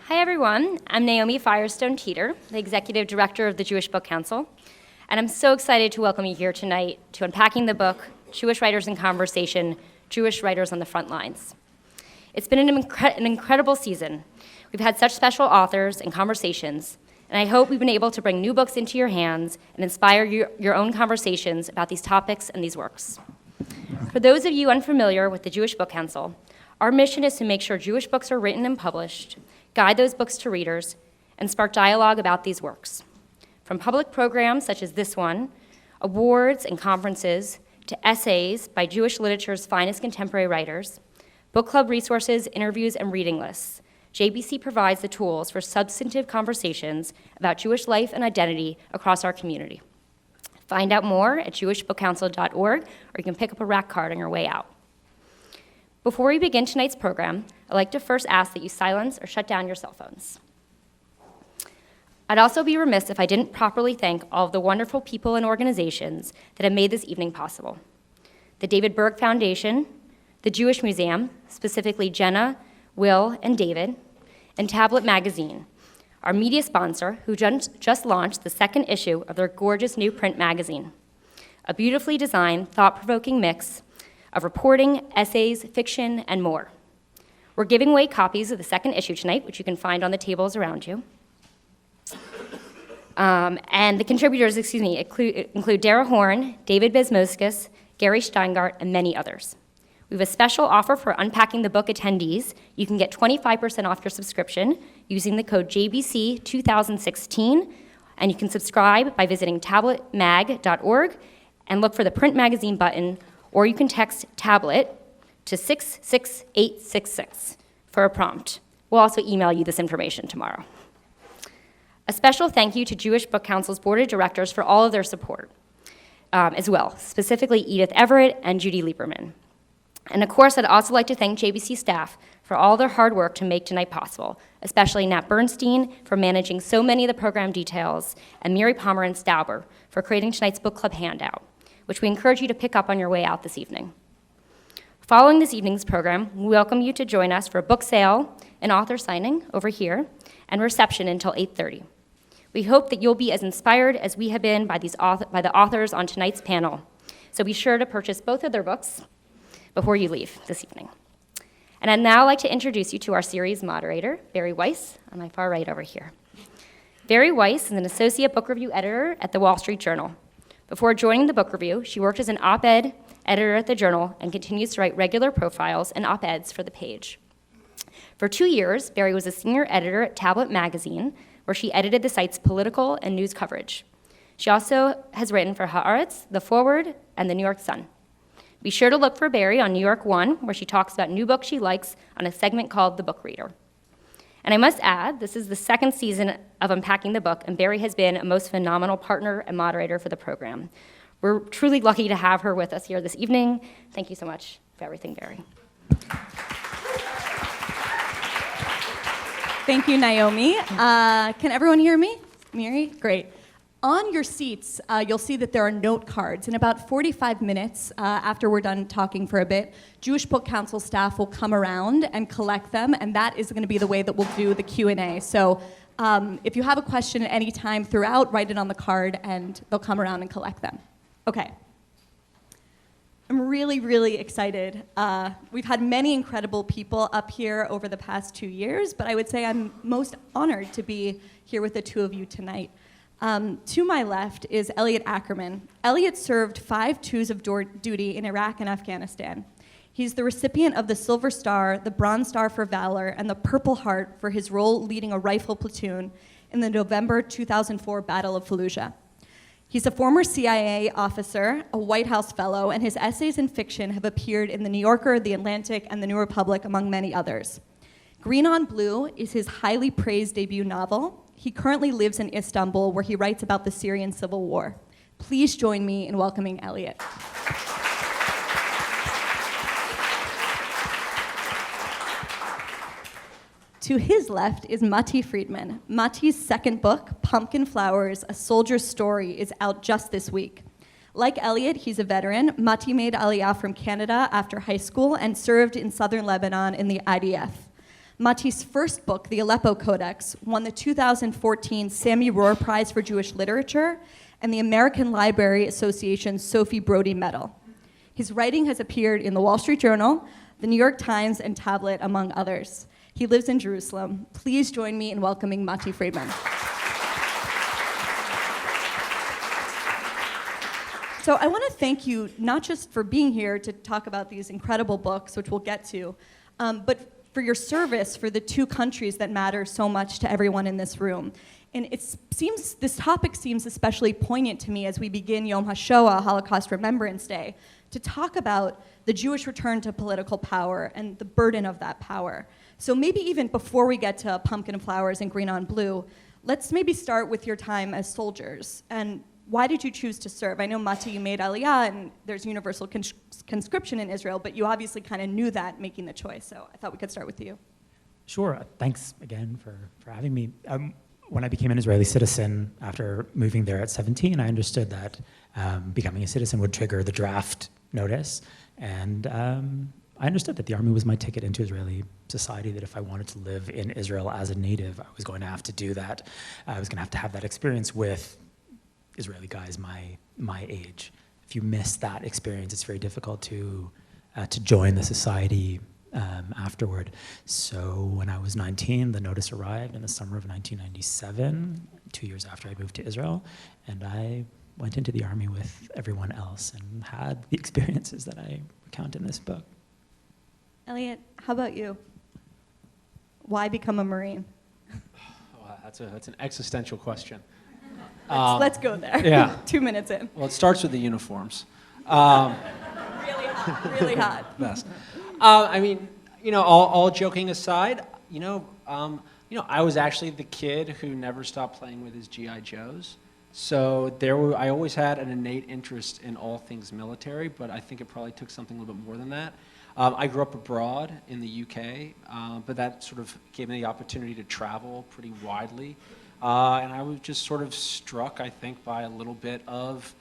Hi everyone, I'm Naomi Firestone-Teeter, the Executive Director of the Jewish Book Council, and I'm so excited to welcome you here tonight to Unpacking the Book, Jewish Writers in Conversation, Jewish Writers on the Front Lines. It's been an incredible season. We've had such special authors and conversations, and I hope we've been able to bring new books into your hands and inspire your own conversations about these topics and these works. For those of you unfamiliar with the Jewish Book Council, our mission is to make sure Jewish books are written and published, guide those books to readers, and spark dialogue about these works. From public programs such as this one, awards and conferences, to essays by Jewish literature's finest contemporary writers, book club resources, interviews, and reading lists, JBC provides the tools for substantive conversations about Jewish life and identity across our community. Find out more at jewishbookcouncil.org, or you can pick up a rack card on your way out. Before we begin tonight's program, I'd like to first ask that you silence or shut down your cell phones. I'd also be remiss if I didn't properly thank all of the wonderful people and organizations that have made this evening possible. The David Berg Foundation, the Jewish Museum, specifically Jenna, Will, and David, and Tablet Magazine, our media sponsor who just launched the second issue of their gorgeous new print magazine, a beautifully designed, thought-provoking mix of reporting, essays, fiction, and more. We're giving away copies of the second issue tonight, which you can find on the tables around you. And the contributors, include Dara Horn, David Bezmoskas, Gary Steingart, and many others. We have a special offer for Unpacking the Book attendees. You can get 25% off your subscription using the code JBC2016, and you can subscribe by visiting tabletmag.org and look for the print magazine button, or you can text tablet to 66866 for a prompt. We'll also email you this information tomorrow. A special thank you to Jewish Book Council's Board of Directors for all of their support as well, specifically Edith Everett and Judy Lieberman. And of course, I'd also like to thank JBC staff for all their hard work to make tonight possible, especially Nat Bernstein for managing so many of the program details, and Miri Pomeranz Stauber for creating tonight's book club handout, which we encourage you to pick up on your way out this evening. Following this evening's program, we welcome you to join us for a book sale, an author signing over here, and reception until 8:30. We hope that you'll be as inspired as we have been by the authors on tonight's panel, so be sure to purchase both of their books before you leave this evening. And I'd now like to introduce you to our series moderator, Bari Weiss, on my far right over here. Bari Weiss is an associate book review editor at the Wall Street Journal. Before joining the book review, she worked as an op-ed editor at the Journal and continues to write regular profiles and op-eds for the page. For 2 years, Bari was a senior editor at Tablet Magazine, where she edited the site's political and news coverage. She also has written for Haaretz, The Forward, and the New York Sun. Be sure to look for Bari on New York One, where she talks about new books she likes on a segment called The Book Reader. And I must add, this is the second season of Unpacking the Book, and Bari has been a most phenomenal partner and moderator for the program. We're truly lucky to have her with us here this evening. Thank you so much for everything, Bari. Thank you, Naomi. Can everyone hear me? Miri? Great. On your seats, you'll see that there are note cards. In about 45 minutes, after we're done talking for a bit, Jewish Book Council staff will come around and collect them, and that is going to be the way that we'll do the Q&A. So if you have a question at any time throughout, write it on the card, and they'll come around and collect them. Okay. I'm really, really excited. We've had many incredible people up here over the past 2 years, but I would say I'm most honored to be here with the two of you tonight. To my left is Elliot Ackerman. Elliot served 5 tours of duty in Iraq and Afghanistan. He's the recipient of the Silver Star, the Bronze Star for Valor, and the Purple Heart for his role leading a rifle platoon in the November 2004 Battle of Fallujah. He's a former CIA officer, a White House fellow, and his essays and fiction have appeared in The New Yorker, The Atlantic, and The New Republic, among many others. Green on Blue is his highly praised debut novel. He currently lives in Istanbul, where he writes about the Syrian civil war. Please join me in welcoming Elliot. To his left is Matti Friedman. Matti's second book, Pumpkinflowers, A Soldier's Story, is out just this week. Like Elliot, he's a veteran. Matti made Aliyah from Canada after high school and served in southern Lebanon in the IDF. Matti's first book, The Aleppo Codex, won the 2014 Sammy Rohr Prize for Jewish Literature and the American Library Association's Sophie Brody Medal. His writing has appeared in the Wall Street Journal, the New York Times, and Tablet, among others. He lives in Jerusalem. Please join me in welcoming Matti Friedman. So I want to thank you not just for being here to talk about these incredible books, which we'll get to, but for your service for the two countries that matter so much to everyone in this room. And this topic seems especially poignant to me as we begin Yom HaShoah, Holocaust Remembrance Day, to talk about the Jewish return to political power and the burden of that power. So maybe even before we get to Pumpkinflowers and Green on Blue, let's maybe start with your time as soldiers. And why did you choose to serve? I know, Matti, you made Aliyah, and there's universal conscription in Israel, but you obviously kind of knew that making the choice, so I thought we could start with you. Sure. Thanks again for having me. When I became an Israeli citizen after moving there at 17, I understood that becoming a citizen would trigger the draft notice, and I understood that the army was my ticket into Israeli society, that if I wanted to live in Israel as a native, I was going to have to do that. I was going to have that experience with Israeli guys my age. If you miss that experience, it's very difficult to join the society afterward. So when I was 19, the notice arrived in the summer of 1997, 2 years after I moved to Israel, and I went into the army with everyone else and had the experiences that I recount in this book. Elliot, how about you? Why become a Marine? Well, that's an existential question. Let's go there. Yeah. 2 minutes in. Well, it starts with the uniforms. Really hot, really hot. Best. I mean, all joking aside, I was actually the kid who never stopped playing with his G.I. Joes. So I always had an innate interest in all things military, but I think it probably took something a little bit more than that. I grew up abroad in the UK, but that sort of gave me the opportunity to travel pretty widely. And I was just sort of struck, I think, by a little bit of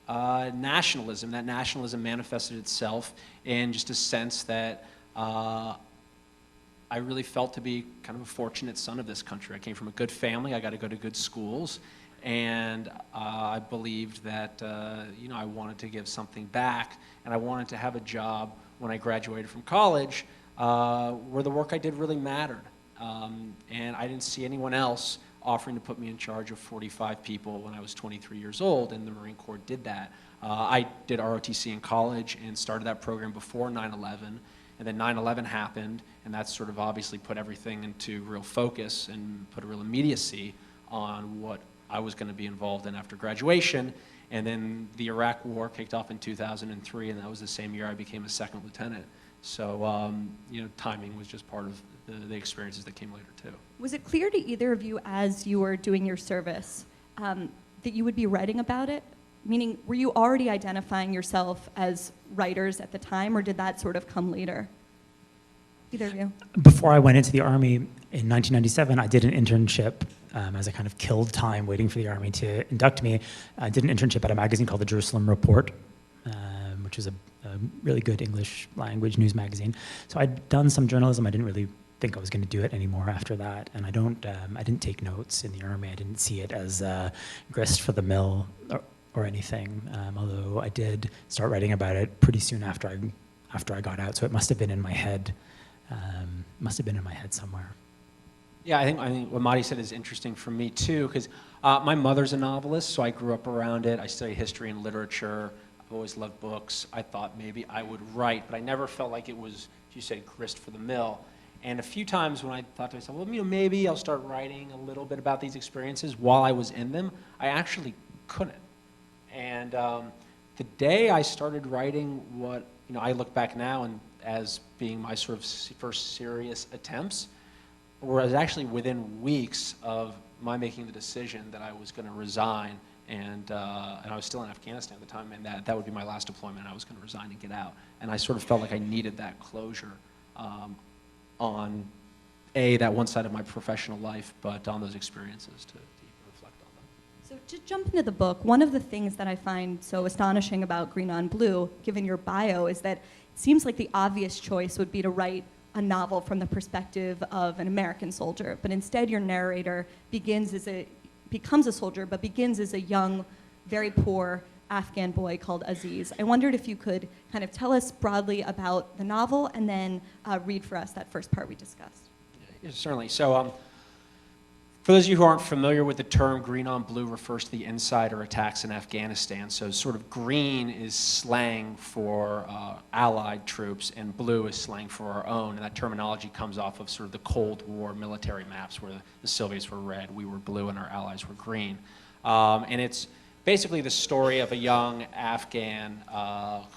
nationalism. That nationalism manifested itself in just a sense that I really felt to be kind of a fortunate son of this country. I came from a good family. I got to go to good schools. And I believed that, I wanted to give something back. And I wanted to have a job when I graduated from college where the work I did really mattered. And I didn't see anyone else offering to put me in charge of 45 people when I was 23 years old, and the Marine Corps did that. I did ROTC in college and started that program before 9/11, and then 9/11 happened, and that sort of obviously put everything into real focus and put a real immediacy on what I was going to be involved in after graduation. And then the Iraq War kicked off in 2003, and that was the same year I became a second lieutenant. So, timing was just part of the experiences that came later, too. Was it clear to either of you as you were doing your service that you would be writing about it? Meaning, were you already identifying yourself as writers at the time, or did that sort of come later? Either of you? Before I went into the Army in 1997, I did an internship as I kind of killed time waiting for the Army to induct me. I did an internship at a magazine called the Jerusalem Report, which is a really good English language news magazine. So I'd done some journalism. I didn't really think I was going to do it anymore after that, and I didn't take notes in the Army. I didn't see it as grist for the mill or anything. Although I did start writing about it pretty soon after I got out. So it must have been in my head. Somewhere. Yeah, I think what Matti said is interesting for me too, because my mother's a novelist, so I grew up around it. I studied history and literature. I've always loved books. I thought maybe I would write, but I never felt like it was, as you said, grist for the mill. And a few times when I thought to myself, well, maybe I'll start writing a little bit about these experiences while I was in them, I actually couldn't. And the day I started writing what, I look back now and as being my sort of first serious attempts, whereas actually within weeks of my making the decision that I was going to resign, and I was still in Afghanistan at the time, and that would be my last deployment. I was going to resign and get out, and I sort of felt like I needed that closure on that one side of my professional life, but on those experiences to reflect on them. So to jump into the book, one of the things that I find so astonishing about Green on Blue, given your bio, is that it seems like the obvious choice would be to write a novel from the perspective of an American soldier, but instead your narrator becomes a soldier, but begins as a young, very poor Afghan boy called Aziz. I wondered if you could kind of tell us broadly about the novel and then read for us that first part we discussed. Yeah, certainly. So for those of you who aren't familiar with the term, green on blue refers to the insider attacks in Afghanistan. So sort of green is slang for allied troops, and blue is slang for our own. And that terminology comes off of sort of the Cold War military maps where the Soviets were red, we were blue, and our allies were green. And it's basically the story of a young Afghan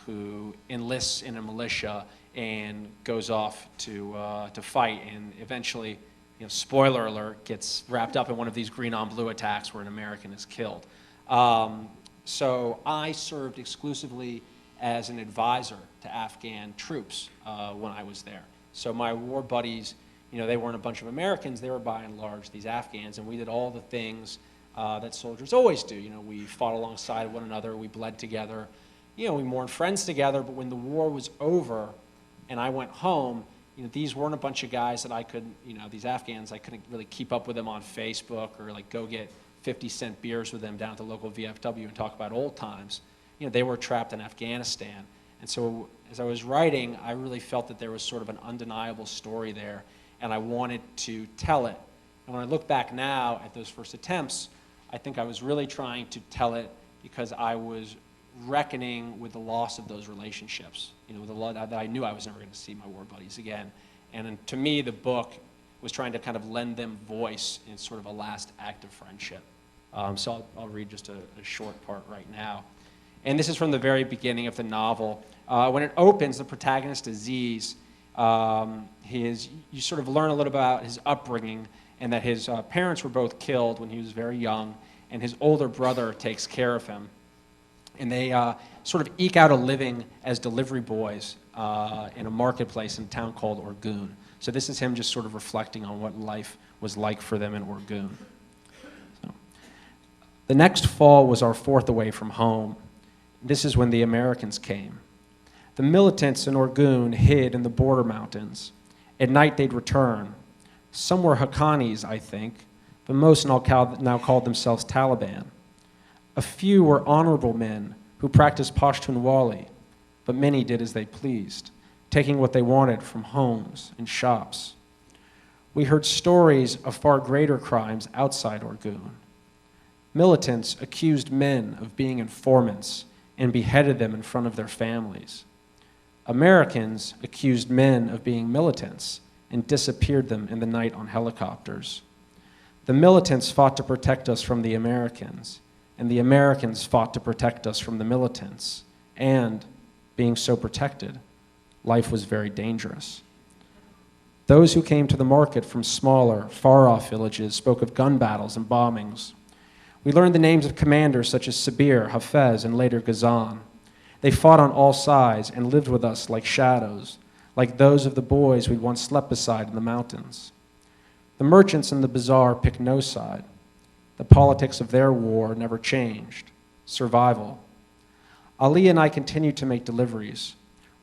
who enlists in a militia and goes off to fight, and eventually, spoiler alert, gets wrapped up in one of these green on blue attacks where an American is killed. So I served exclusively as an advisor to Afghan troops when I was there. So my war buddies, they weren't a bunch of Americans, they were by and large these Afghans, and we did all the things that soldiers always do. We fought alongside one another, we bled together, we mourned friends together, but when the war was over and I went home, these weren't a bunch of guys that I could, these Afghans, I couldn't really keep up with them on Facebook or like go get 50-cent beers with them down at the local VFW and talk about old times. They were trapped in Afghanistan. And so as I was writing, I really felt that there was sort of an undeniable story there, and I wanted to tell it. And when I look back now at those first attempts, I think I was really trying to tell it because I was reckoning with the loss of those relationships, that I knew I was never going to see my war buddies again. And to me, the book was trying to kind of lend them voice in sort of a last act of friendship. So I'll read just a short part right now. And this is from the very beginning of the novel. When it opens, the protagonist, Aziz, you sort of learn a little about his upbringing, and that his parents were both killed when he was very young, and his older brother takes care of him. And they sort of eke out a living as delivery boys in a marketplace in a town called Orgun. So this is him just sort of reflecting on what life was like for them in Orgun. So, the next fall was our fourth away from home. This is when the Americans came. The militants in Orgun hid in the border mountains. At night they'd return. Some were Haqqanis, I think, but most now called themselves Taliban. A few were honorable men who practiced Pashtunwali, but many did as they pleased, taking what they wanted from homes and shops. We heard stories of far greater crimes outside Orgun. Militants accused men of being informants and beheaded them in front of their families. Americans accused men of being militants and disappeared them in the night on helicopters. The militants fought to protect us from the Americans, and the Americans fought to protect us from the militants. And, being so protected, life was very dangerous. Those who came to the market from smaller, far-off villages spoke of gun battles and bombings. We learned the names of commanders such as Sabir, Hafez, and later Ghazan. They fought on all sides and lived with us like shadows, like those of the boys we'd once slept beside in the mountains. The merchants in the bazaar picked no side. The politics of their war never changed. Survival. Ali and I continued to make deliveries.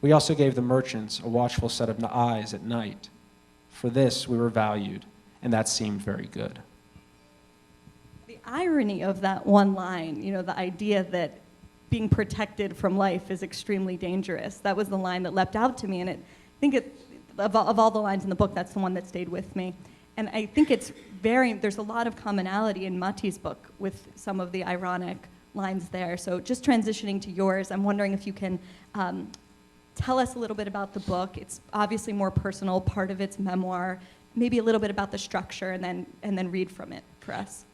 We also gave the merchants a watchful set of eyes at night. For this, we were valued, and that seemed very good. The irony of that one line, the idea that being protected from life is extremely dangerous, that was the line that leapt out to me, and of all the lines in the book, that's the one that stayed with me. And I think there's a lot of commonality in Matti's book with some of the ironic lines there. So just transitioning to yours, I'm wondering if you can tell us a little bit about the book. It's obviously more personal, part of it's memoir, maybe a little bit about the structure, and then read from it for us.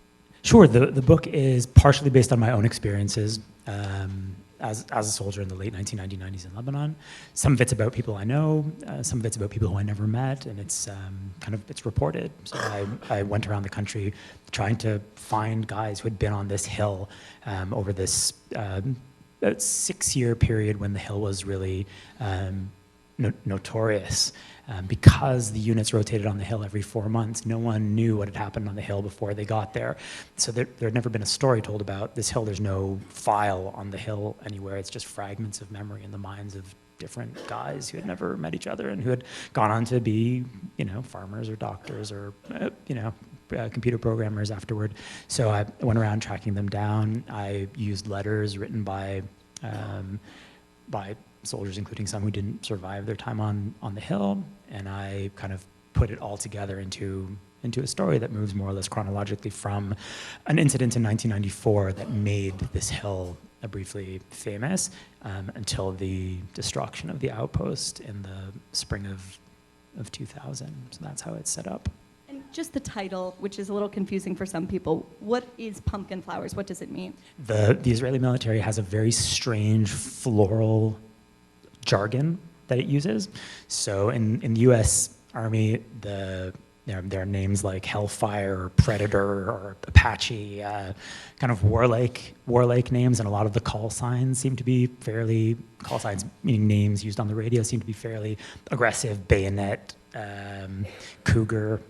Sure. The book is partially based on my own experiences as a soldier in the late 1990s in Lebanon. Some of it's about people I know, some of it's about people who I never met, and it's it's reported. So I went around the country trying to find guys who had been on this hill over this about 6-year period when the hill was really notorious. Because the units rotated on the hill every 4 months, no one knew what had happened on the hill before they got there. So there had never been a story told about this hill. There's no file on the hill anywhere. It's just fragments of memory in the minds of different guys who had never met each other and who had gone on to be, farmers or doctors or, computer programmers afterward. So I went around tracking them down. I used letters written by soldiers, including some who didn't survive their time on the Hill, and I kind of put it all together into a story that moves more or less chronologically from an incident in 1994 that made this hill briefly famous until the destruction of the outpost in the spring of 2000. So that's how it's set up. And just the title, which is a little confusing for some people, what is Pumpkinflowers? What does it mean? The Israeli military has a very strange floral jargon that it uses. So in the U.S. Army, there are names like Hellfire or Predator or Apache, kind of warlike names, and a lot of the call signs meaning names used on the radio, seem to be fairly aggressive, bayonet, cougar,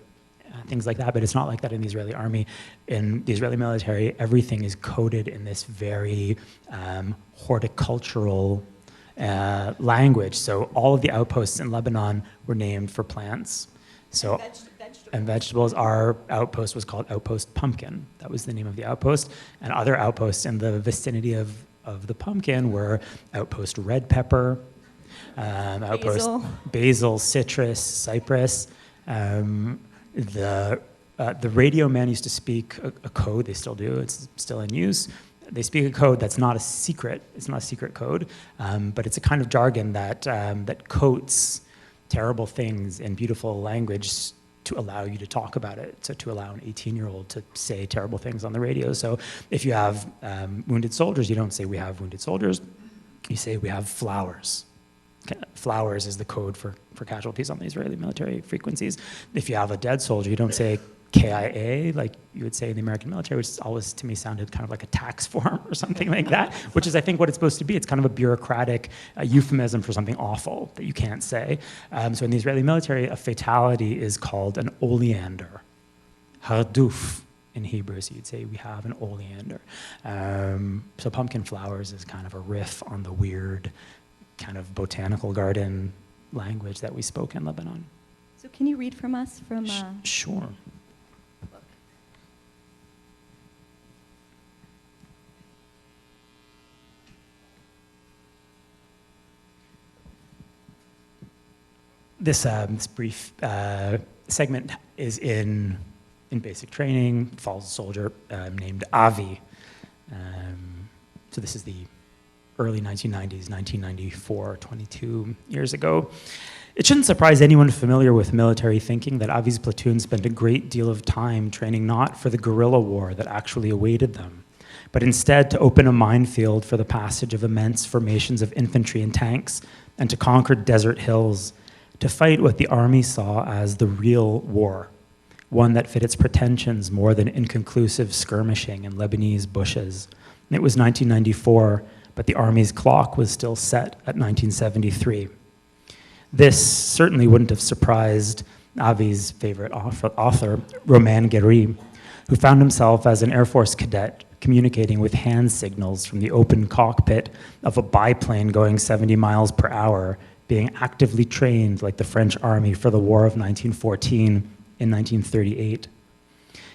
things like that, but it's not like that in the Israeli army. In the Israeli military, everything is coded in this very horticultural language. So all of the outposts in Lebanon were named for plants. So and vegetables. Our outpost was called Outpost Pumpkin. That was the name of the outpost. And other outposts in the vicinity of the pumpkin were Outpost Red Pepper, Outpost Basil, Citrus, Cypress. The radio man used to speak a code. They still do. It's still in use. They speak a code that's not a secret. It's not a secret code, but it's a kind of jargon that coats terrible things in beautiful language to allow you to talk about it, so to allow an 18-year-old to say terrible things on the radio. So if you have wounded soldiers, you don't say we have wounded soldiers, you say we have flowers. Flowers is the code for casualties on the Israeli military frequencies. If you have a dead soldier, you don't say KIA, like you would say in the American military, which always to me sounded kind of like a tax form or something like that, which is I think what it's supposed to be. It's kind of a bureaucratic euphemism for something awful that you can't say. So in the Israeli military, a fatality is called an oleander, harduf in Hebrew, so you'd say we have an oleander. So Pumpkinflowers is kind of a riff on the weird kind of botanical garden language that we spoke in Lebanon. So can you read from us from Sure. This brief segment is in basic training, falls a soldier named Avi. So this is the early 1990s, 1994, 22 years ago. It shouldn't surprise anyone familiar with military thinking that Avi's platoon spent a great deal of time training not for the guerrilla war that actually awaited them, but instead to open a minefield for the passage of immense formations of infantry and tanks and to conquer desert hills, to fight what the army saw as the real war, one that fit its pretensions more than inconclusive skirmishing in Lebanese bushes. And it was 1994, but the army's clock was still set at 1973. This certainly wouldn't have surprised Avi's favorite author, Roman Gary, who found himself as an Air Force cadet communicating with hand signals from the open cockpit of a biplane going 70 miles per hour, being actively trained like the French army for the War of 1914 in 1938.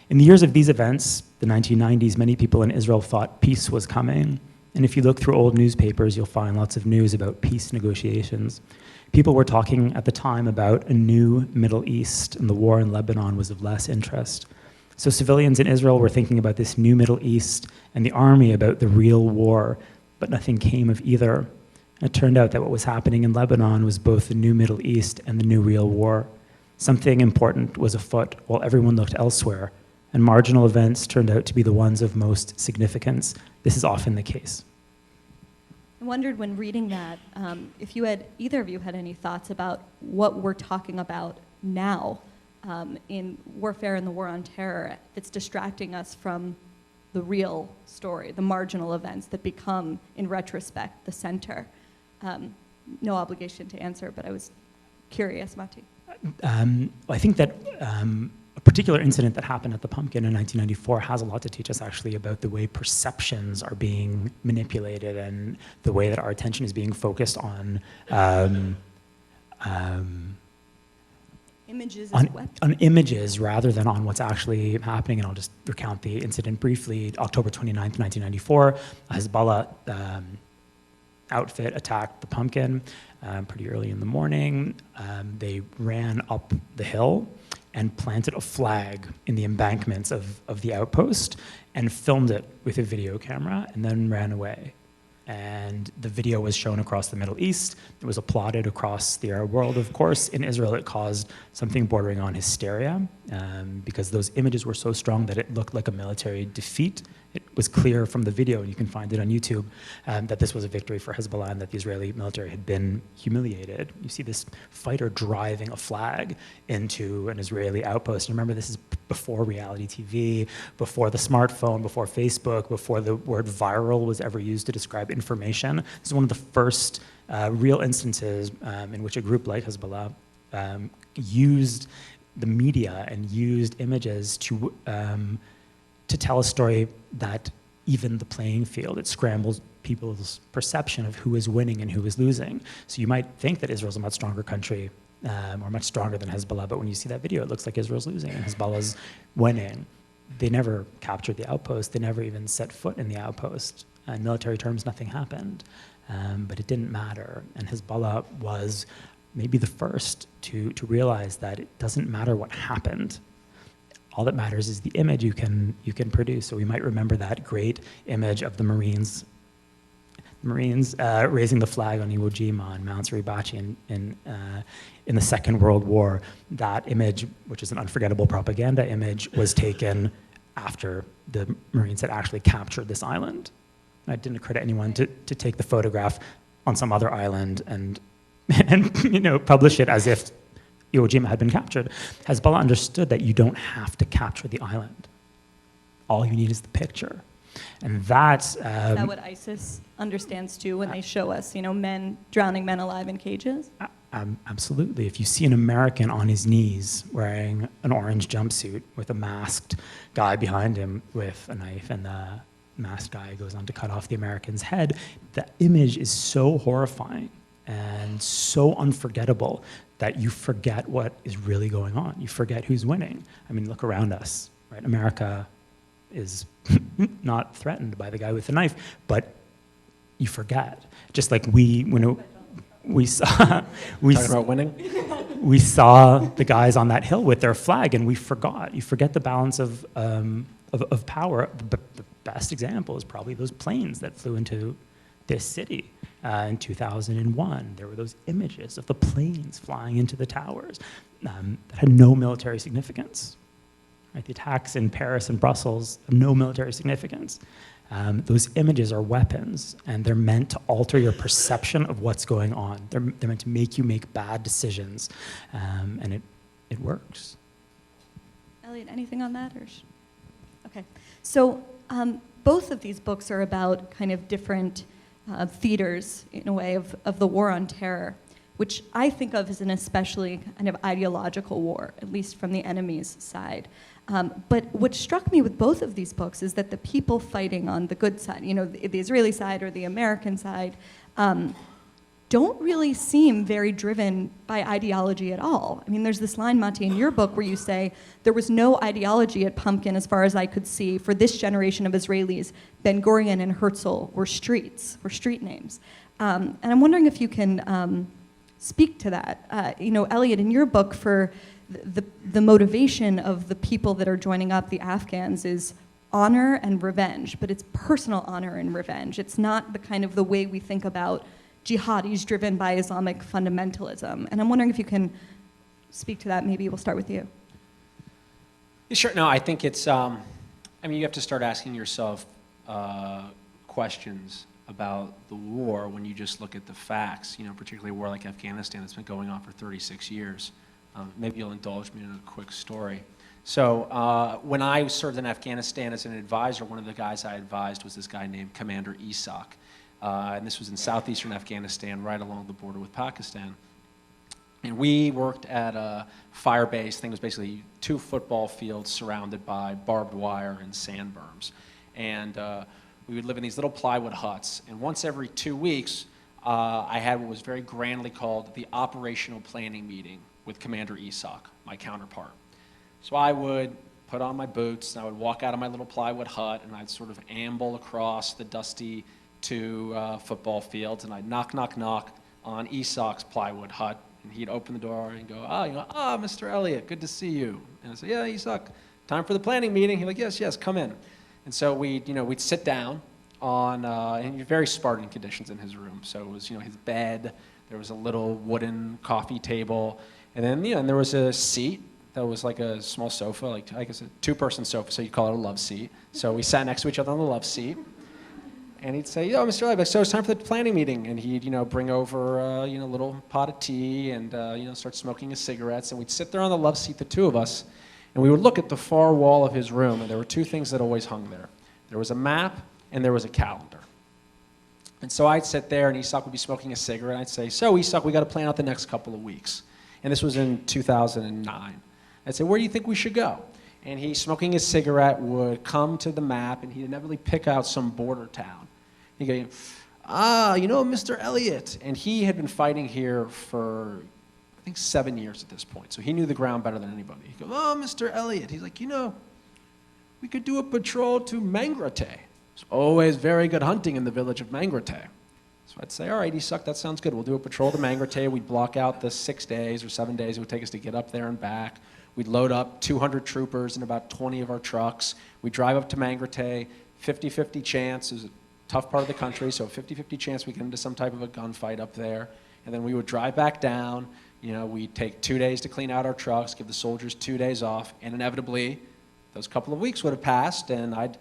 In the years of these events, the 1990s, many people in Israel thought peace was coming. And if you look through old newspapers, you'll find lots of news about peace negotiations. People were talking at the time about a new Middle East, and the war in Lebanon was of less interest. So civilians in Israel were thinking about this new Middle East and the army about the real war, but nothing came of either. It turned out that what was happening in Lebanon was both the new Middle East and the new real war. Something important was afoot while everyone looked elsewhere, and marginal events turned out to be the ones of most significance. This is often the case. I wondered when reading that if either of you had any thoughts about what we're talking about now in warfare and the war on terror that's distracting us from the real story, the marginal events that become, in retrospect, the center. No obligation to answer, but I was curious, Matti. I think that particular incident that happened at the Pumpkin in 1994 has a lot to teach us actually about the way perceptions are being manipulated and the way that our attention is being focused on Images as weapons. on images rather than on what's actually happening. And I'll just recount the incident briefly. October 29th, 1994, a Hezbollah outfit attacked the Pumpkin pretty early in the morning. They ran up the hill and planted a flag in the embankments of the outpost and filmed it with a video camera and then ran away. And the video was shown across the Middle East. It was applauded across the Arab world, of course. In Israel, it caused something bordering on hysteria because those images were so strong that it looked like a military defeat. It was clear from the video, and you can find it on YouTube, that this was a victory for Hezbollah and that the Israeli military had been humiliated. You see this fighter driving a flag into an Israeli outpost. And remember, this is before reality TV, before the smartphone, before Facebook, before the word viral was ever used to describe information. This is one of the first real instances in which a group like Hezbollah used the media and used images to tell a story that even the playing field. It scrambles people's perception of who is winning and who is losing. So you might think that Israel's a much stronger country or much stronger than Hezbollah, but when you see that video, it looks like Israel's losing and Hezbollah's winning. They never captured the outpost. They never even set foot in the outpost. In military terms, nothing happened, but it didn't matter. And Hezbollah was maybe the first to realize that it doesn't matter what happened. All that matters is the image you can produce. So we might remember that great image of the Marines raising the flag on Iwo Jima and Mount Suribachi in the Second World War. That image, which is an unforgettable propaganda image, was taken after the Marines had actually captured this island. It didn't occur to anyone to take the photograph on some other island and publish it as if Iwo Jima had been captured. Hezbollah understood that you don't have to capture the island. All you need is the picture. And that's... Is that what ISIS understands too when they show us, men drowning men alive in cages? Absolutely. If you see an American on his knees wearing an orange jumpsuit with a masked guy behind him with a knife and the masked guy goes on to cut off the American's head, the image is so horrifying and so unforgettable that you forget what is really going on. You forget who's winning. I mean, look around us, right? America is not threatened by the guy with the knife, but you forget. Just like we saw about winning? We saw the guys on that hill with their flag, and we forgot. You forget the balance of power. The best example is probably those planes that flew into this city in 2001. There were those images of the planes flying into the towers that had no military significance. Right? The attacks in Paris and Brussels have no military significance. Those images are weapons, and they're meant to alter your perception of what's going on. They're meant to make you make bad decisions, and it works. Elliot, anything on that? Okay. So both of these books are about kind of different theaters, in a way, of the war on terror, which I think of as an especially kind of ideological war, at least from the enemy's side. But what struck me with both of these books is that the people fighting on the good side, the Israeli side or the American side, don't really seem very driven by ideology at all. I mean, there's this line, Matti, in your book where you say, there was no ideology at Pumpkin, as far as I could see, for this generation of Israelis. Ben Gurion and Herzl were street names. And I'm wondering if you can speak to that. Elliot, in your book, for the motivation of the people that are joining up, the Afghans, is honor and revenge, but it's personal honor and revenge. It's not the way we think about jihadis driven by Islamic fundamentalism. And I'm wondering if you can speak to that. Maybe we'll start with you. Yeah, sure. No, I think it's, you have to start asking yourself questions about the war when you just look at the facts, particularly a war like Afghanistan that's been going on for 36 years. Maybe you'll indulge me in a quick story. So when I served in Afghanistan as an advisor, one of the guys I advised was this guy named Commander Isak. And this was in southeastern Afghanistan, right along the border with Pakistan. And we worked at a fire base. I think it was basically 2 football fields surrounded by barbed wire and sand berms. And we would live in these little plywood huts. And once every 2 weeks, I had what was very grandly called the operational planning meeting with Commander Isak, my counterpart. So I would put on my boots, and I would walk out of my little plywood hut, and I'd sort of amble across the dusty 2 football fields, and I'd knock, knock, knock on Isak's plywood hut, and he'd open the door and go, Mr. Elliot, good to see you. And I'd say, yeah, Isak, time for the planning meeting. He'd be like, yes, come in. And so we'd sit down on in very Spartan conditions in his room. So it was, his bed, there was a little wooden coffee table, and then, and there was a seat that was like a small sofa, like I guess a 2-person sofa, so you'd call it a love seat. So we sat next to each other on the love seat, and he'd say, Mr. Elliot, so it's time for the planning meeting, and he'd, bring over, a little pot of tea and, start smoking his cigarettes, and we'd sit there on the love seat, the 2 of us, and we would look at the far wall of his room, and there were 2 things that always hung there. There was a map, and there was a calendar. And so I'd sit there, and Isak would be smoking a cigarette, and I'd say, so Isak, we got to plan out the next couple of weeks. And this was in 2009. I'd say, where do you think we should go? And he, smoking his cigarette, would come to the map, and he'd inevitably pick out some border town. He'd go, Mr. Elliot. And he had been fighting here for, I think, 7 years at this point. So he knew the ground better than anybody. He'd go, Mr. Elliot. He's like, we could do a patrol to Mangrate. It's always very good hunting in the village of Mangrate. So I'd say, all right, Isak, that sounds good. We'll do a patrol to Mangrate. We'd block out the 6 days or 7 days it would take us to get up there and back. We'd load up 200 troopers in about 20 of our trucks. We'd drive up to Mangrate, 50-50 chance. It was a tough part of the country, so 50-50 chance we get into some type of a gunfight up there. And then we would drive back down. We'd take 2 days to clean out our trucks, give the soldiers 2 days off, and inevitably, those couple of weeks would have passed, and I'd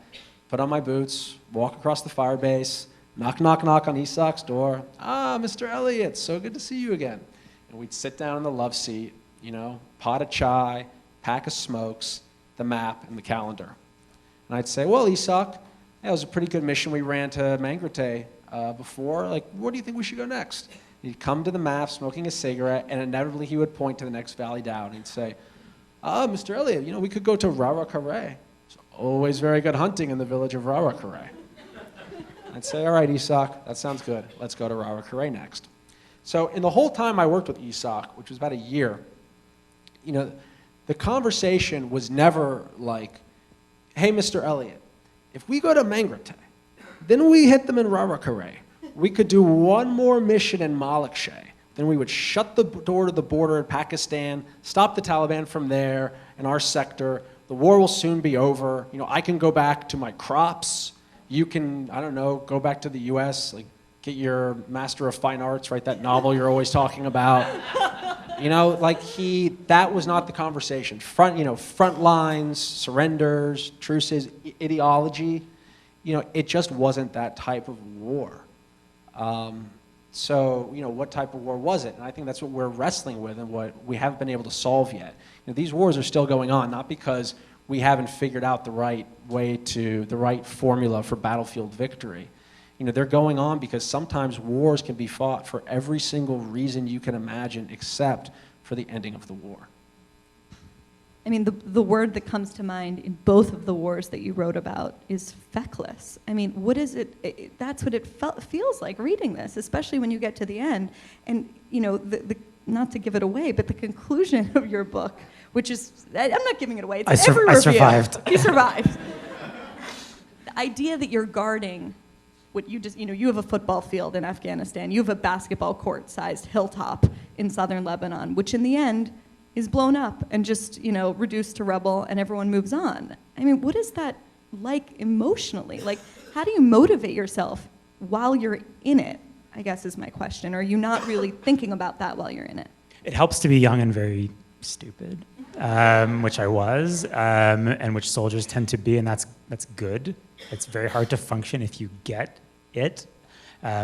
put on my boots, walk across the fire base, knock, knock, knock on Isak's door. Mr. Elliot, so good to see you again. And we'd sit down in the love seat, pot of chai, pack of smokes, the map, and the calendar. And I'd say, well, Isak, that was a pretty good mission we ran to Mangrate before. Like, where do you think we should go next? He'd come to the map, smoking a cigarette, and inevitably he would point to the next valley down. He'd say, Mr. Elliot, we could go to Rarakare. It's always very good hunting in the village of Rarakare. I'd say, all right, Isak, that sounds good. Let's go to Rarakare next. So in the whole time I worked with Isak, which was about a year, the conversation was never like, hey, Mr. Elliot, if we go to Mangrate, then we hit them in Rarakare. We could do one more mission in Malikshay. Then we would shut the door to the border in Pakistan, stop the Taliban from there in our sector. The war will soon be over. I can go back to my crops. You can, go back to the U.S., get your Master of Fine Arts, write that novel you're always talking about. That was not the conversation. Front lines, surrenders, truces, ideology, it just wasn't that type of war. So, what type of war was it? And I think that's what we're wrestling with and what we haven't been able to solve yet. These wars are still going on, not because we haven't figured out the right formula for battlefield victory. They're going on because sometimes wars can be fought for every single reason you can imagine except for the ending of the war. I mean, the word that comes to mind in both of the wars that you wrote about is feckless. I mean, what is it? That's what it feels like reading this, especially when you get to the end. And, not to give it away, but the conclusion of your book, which is, I'm not giving it away, it's every review. I survived. You survived. The idea that you're guarding what you just, you have a football field in Afghanistan, you have a basketball court-sized hilltop in southern Lebanon, which in the end is blown up and just, reduced to rubble and everyone moves on. I mean, what is that like emotionally? Like, how do you motivate yourself while you're in it, I guess is my question. Are you not really thinking about that while you're in it? It helps to be young and very stupid, which I was, and which soldiers tend to be, and that's good. It's very hard to function if you get it.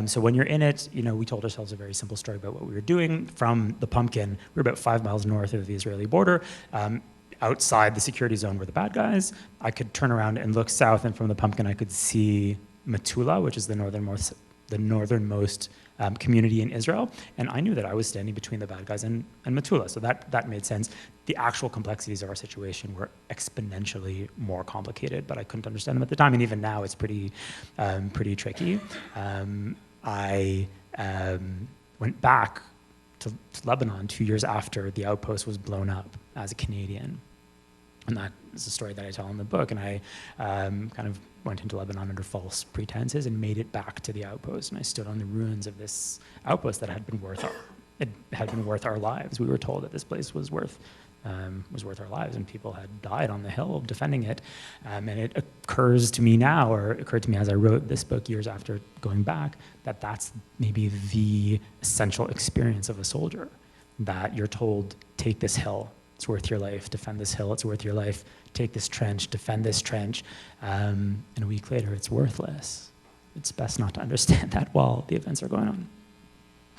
So when you're in it, we told ourselves a very simple story about what we were doing. From the Pumpkin, we were about 5 miles north of the Israeli border. Outside the security zone were the bad guys. I could turn around and look south, and from the Pumpkin, I could see Metula, which is the the northernmost community in Israel, and I knew that I was standing between the bad guys and Metula, so that made sense. The actual complexities of our situation were exponentially more complicated, but I couldn't understand them at the time, and even now it's pretty tricky. I went back to Lebanon 2 years after the outpost was blown up as a Canadian. And that is a story that I tell in the book. And I kind of went into Lebanon under false pretenses and made it back to the outpost. And I stood on the ruins of this outpost that had been worth our lives. We were told that this place was worth our lives, and people had died on the hill defending it. And it occurs to me now, or occurred to me as I wrote this book years after going back, that that's maybe the essential experience of a soldier, that you're told, take this hill, it's worth your life, defend this hill, it's worth your life, take this trench, defend this trench, and a week later it's worthless. It's best not to understand that while the events are going on.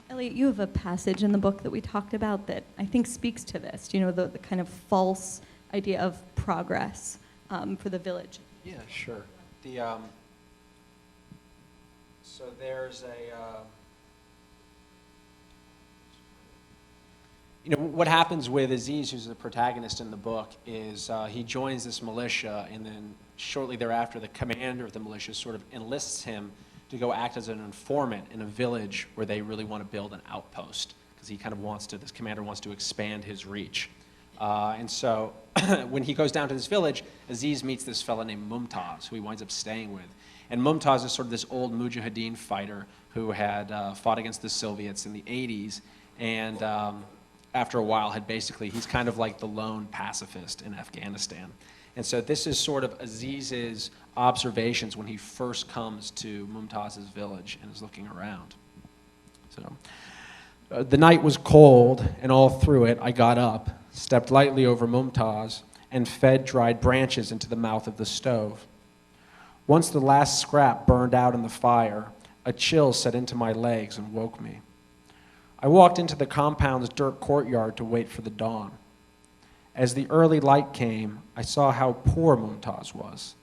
Elliot, you have a passage in the book that we talked about that I think speaks to this, the kind of false idea of progress for the village. Yeah, sure. So there's what happens with Aziz, who's the protagonist in the book, is he joins this militia, and then shortly thereafter, the commander of the militia sort of enlists him to go act as an informant in a village where they really want to build an outpost, because this commander wants to expand his reach. And so when he goes down to this village, Aziz meets this fellow named Mumtaz, who he winds up staying with. And Mumtaz is sort of this old Mujahideen fighter who had fought against the Soviets in the 80s, and after a while he's kind of like the lone pacifist in Afghanistan. And so this is sort of Aziz's observations when he first comes to Mumtaz's village and is looking around. So the night was cold, and all through it I got up, stepped lightly over Mumtaz, and fed dried branches into the mouth of the stove. Once the last scrap burned out in the fire, a chill set into my legs and woke me. I walked into the compound's dirt courtyard to wait for the dawn. As the early light came, I saw how poor Mumtaz was.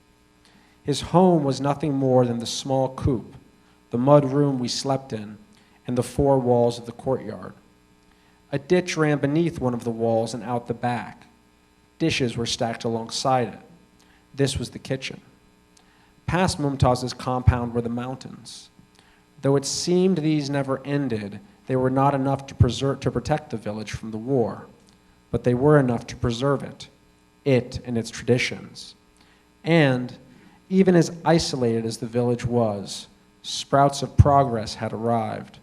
His home was nothing more than the small coop, the mud room we slept in, and the four walls of the courtyard. A ditch ran beneath one of the walls and out the back. Dishes were stacked alongside it. This was the kitchen. Past Mumtaz's compound were the mountains. Though it seemed these never ended, they were not enough to protect the village from the war, but they were enough to preserve it and its traditions. And even as isolated as the village was, sprouts of progress had arrived.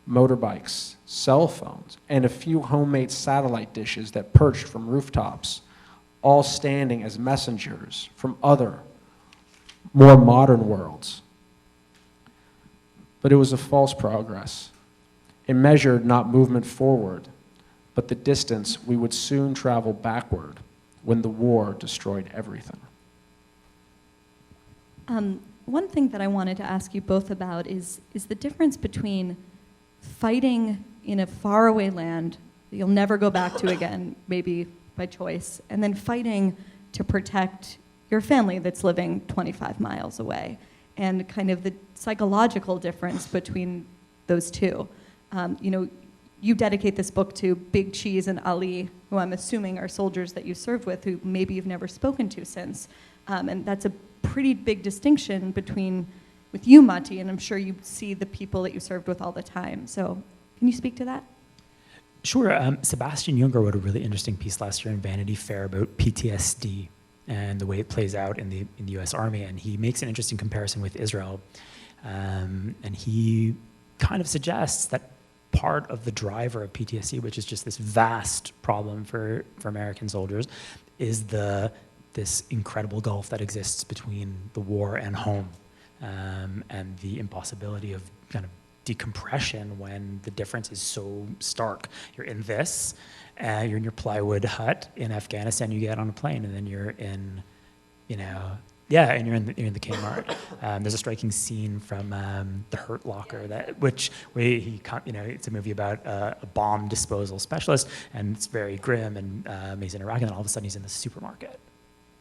Motorbikes, cell phones, and a few homemade satellite dishes that perched from rooftops, all standing as messengers from other, more modern worlds. But it was a false progress. It measured not movement forward, but the distance we would soon travel backward when the war destroyed everything. One thing that I wanted to ask you both about is the difference between fighting in a faraway land that you'll never go back to again, maybe by choice, and then fighting to protect your family that's living 25 miles away, and kind of the psychological difference between those two. You dedicate this book to Big Cheese and Ali, who I'm assuming are soldiers that you served with, who maybe you've never spoken to since. And that's a pretty big distinction with you, Matti, and I'm sure you see the people that you served with all the time. So can you speak to that? Sure. Sebastian Junger wrote a really interesting piece last year in Vanity Fair about PTSD and the way it plays out in the U.S. Army, and he makes an interesting comparison with Israel. And he kind of suggests that part of the driver of PTSD, which is just this vast problem for American soldiers, is this incredible gulf that exists between the war and home, and the impossibility of kind of decompression when the difference is so stark. You're in you're in your plywood hut in Afghanistan, you get on a plane, and then you're in, and you're in the Kmart. There's a striking scene from The Hurt Locker, it's a movie about a bomb disposal specialist, and it's very grim, and he's in Iraq, and then all of a sudden he's in the supermarket.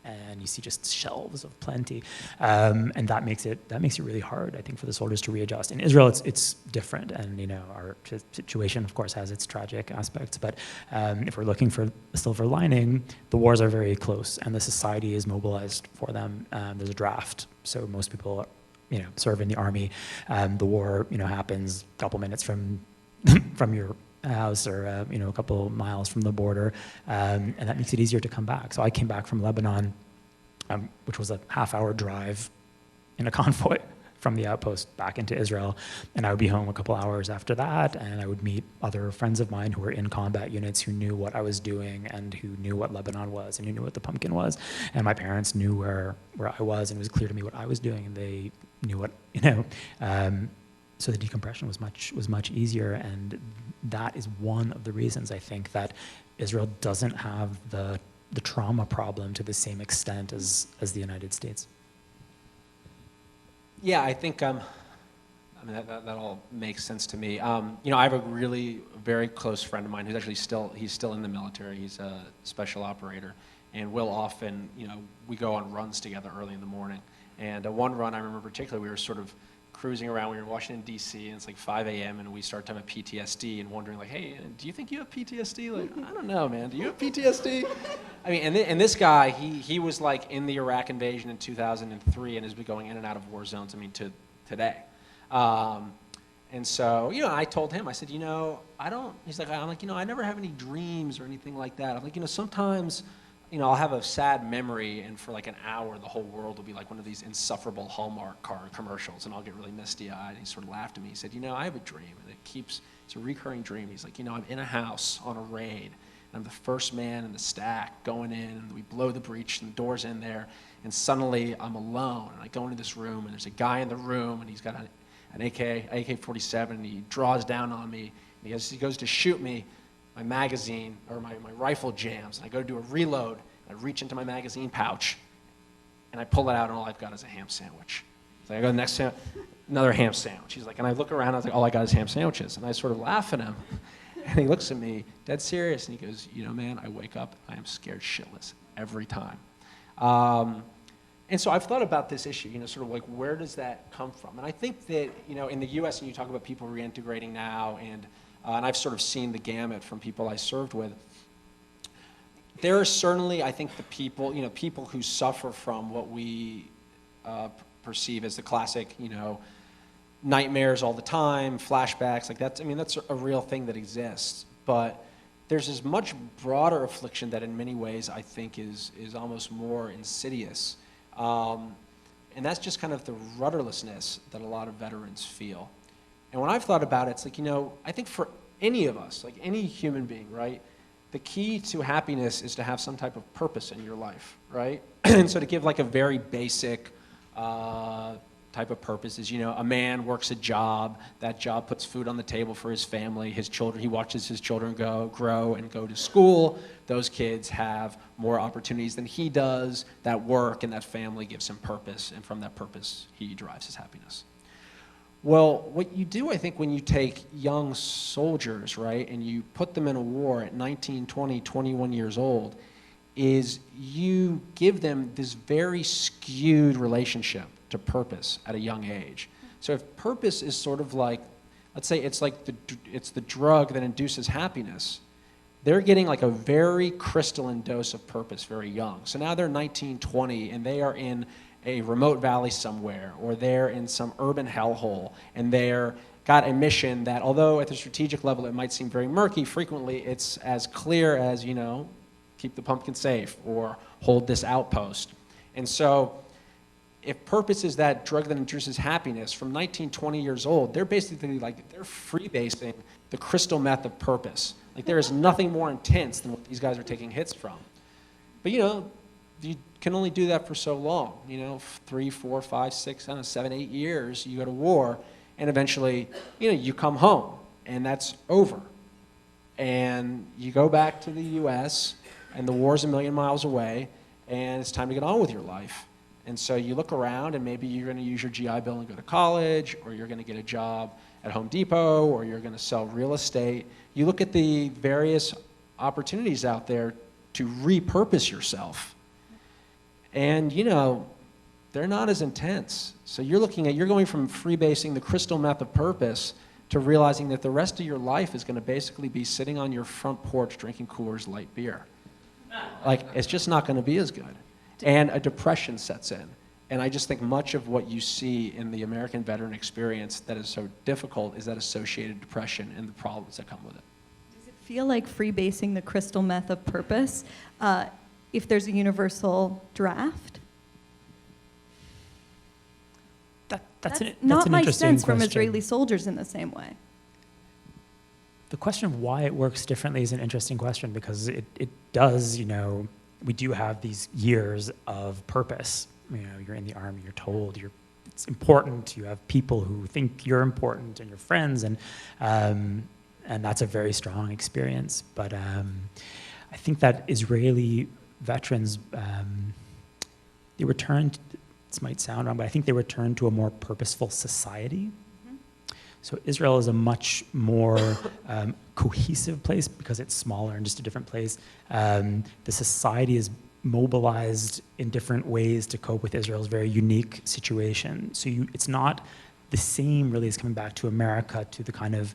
and you see just shelves of plenty, and that makes it really hard, I think, for the soldiers to readjust. In Israel, it's different, and our situation, of course, has its tragic aspects. But if we're looking for a silver lining, the wars are very close, and the society is mobilized for them. There's a draft, so most people, serve in the army. The war, happens a couple minutes from your house, or a couple miles from the border, and that makes it easier to come back. So I came back from Lebanon, which was a half-hour drive in a convoy from the outpost back into Israel, and I would be home a couple hours after that, and I would meet other friends of mine who were in combat units who knew what I was doing and who knew what Lebanon was and who knew what the Pumpkin was, and my parents knew where I was, and it was clear to me what I was doing, and they knew what, so the decompression was much easier, and that is one of the reasons I think that Israel doesn't have the trauma problem to the same extent as the United States. Yeah, I think that all makes sense to me. I have a really very close friend of mine who's actually still in the military. He's a special operator, and we'll often, we go on runs together early in the morning. And one run I remember particularly, we were sort of cruising around. We were in Washington, D.C., and it's like 5 a.m., and we start talking about PTSD and wondering, like, hey, do you think you have PTSD? Like, I don't know, man. Do you have PTSD? I mean, and this guy, he was, like, in the Iraq invasion in 2003 and has been going in and out of war zones, to today. And so, I told him, I said, he's like, I never have any dreams or anything like that. I'm like, sometimes, I'll have a sad memory, and for like an hour, the whole world will be like one of these insufferable Hallmark card commercials, and I'll get really misty-eyed. And he sort of laughed at me. He said, I have a dream, and it's a recurring dream. He's like, I'm in a house on a raid, and I'm the first man in the stack going in, and we blow the breach, and the door's in there, and suddenly I'm alone, and I go into this room, and there's a guy in the room, and he's got an AK-47, and he draws down on me, and he goes to shoot me. My magazine, or my rifle jams, and I go to do a reload, and I reach into my magazine pouch, and I pull it out, and all I've got is a ham sandwich. So I go to the next another ham sandwich. He's like, and I look around, and I was like, all I got is ham sandwiches. And I sort of laugh at him, and he looks at me, dead serious, and he goes, man, I wake up, I am scared shitless every time. And so I've thought about this issue, sort of like, where does that come from? And I think that, in the U.S., and you talk about people reintegrating now, and I've sort of seen the gamut from people I served with. There are certainly, I think, the people who suffer from what we perceive as the classic, nightmares all the time, flashbacks, like that's a real thing that exists. But there's this much broader affliction that in many ways I think is almost more insidious. And that's just kind of the rudderlessness that a lot of veterans feel. And when I've thought about it, it's like, I think for any of us, like any human being, right, the key to happiness is to have some type of purpose in your life, right? And so to give like a very basic type of purpose is, a man works a job, that job puts food on the table for his family, his children, he watches his children grow and go to school. Those kids have more opportunities than he does. That work and that family gives him purpose, and from that purpose, he derives his happiness. Well, what you do, I think, when you take young soldiers, right, and you put them in a war at 19, 20, 21 years old, is you give them this very skewed relationship to purpose at a young age. So if purpose is sort of like, let's say it's like it's the drug that induces happiness, they're getting like a very crystalline dose of purpose very young. So now they're 19, 20, and they are in a remote valley somewhere, or they're in some urban hellhole, and they're got a mission that, although at the strategic level it might seem very murky, frequently it's as clear as, keep the pumpkin safe, or hold this outpost. And so if purpose is that drug that induces happiness, from 19, 20 years old, they're basically like, they're freebasing the crystal meth of purpose. Like there is nothing more intense than what these guys are taking hits from. But you can only do that for so long, 3, 4, 5, 6, 7, 8 years, you go to war, and eventually, you come home, and that's over. And you go back to the US, and the war's a million miles away, and it's time to get on with your life. And so you look around, and maybe you're going to use your GI Bill and go to college, or you're going to get a job at Home Depot, or you're going to sell real estate. You look at the various opportunities out there to repurpose yourself. And, they're not as intense. So you're going from freebasing the crystal meth of purpose to realizing that the rest of your life is going to basically be sitting on your front porch drinking Coors Light beer. Like, it's just not going to be as good. And a depression sets in. And I just think much of what you see in the American veteran experience that is so difficult is that associated depression and the problems that come with it. Does it feel like freebasing the crystal meth of purpose if there's a universal draft? That's not an my interesting sense from question. Israeli soldiers in the same way. The question of why it works differently is an interesting question because it does, we do have these years of purpose. You're in the army, you're told it's important, you have people who think you're important and your friends, and that's a very strong experience. But I think that Israeli veterans, they returned, this might sound wrong, but I think they returned to a more purposeful society. So Israel is a much more cohesive place because it's smaller and just a different place. The society is mobilized in different ways to cope with Israel's very unique situation. So it's not the same really as coming back to America, to the kind of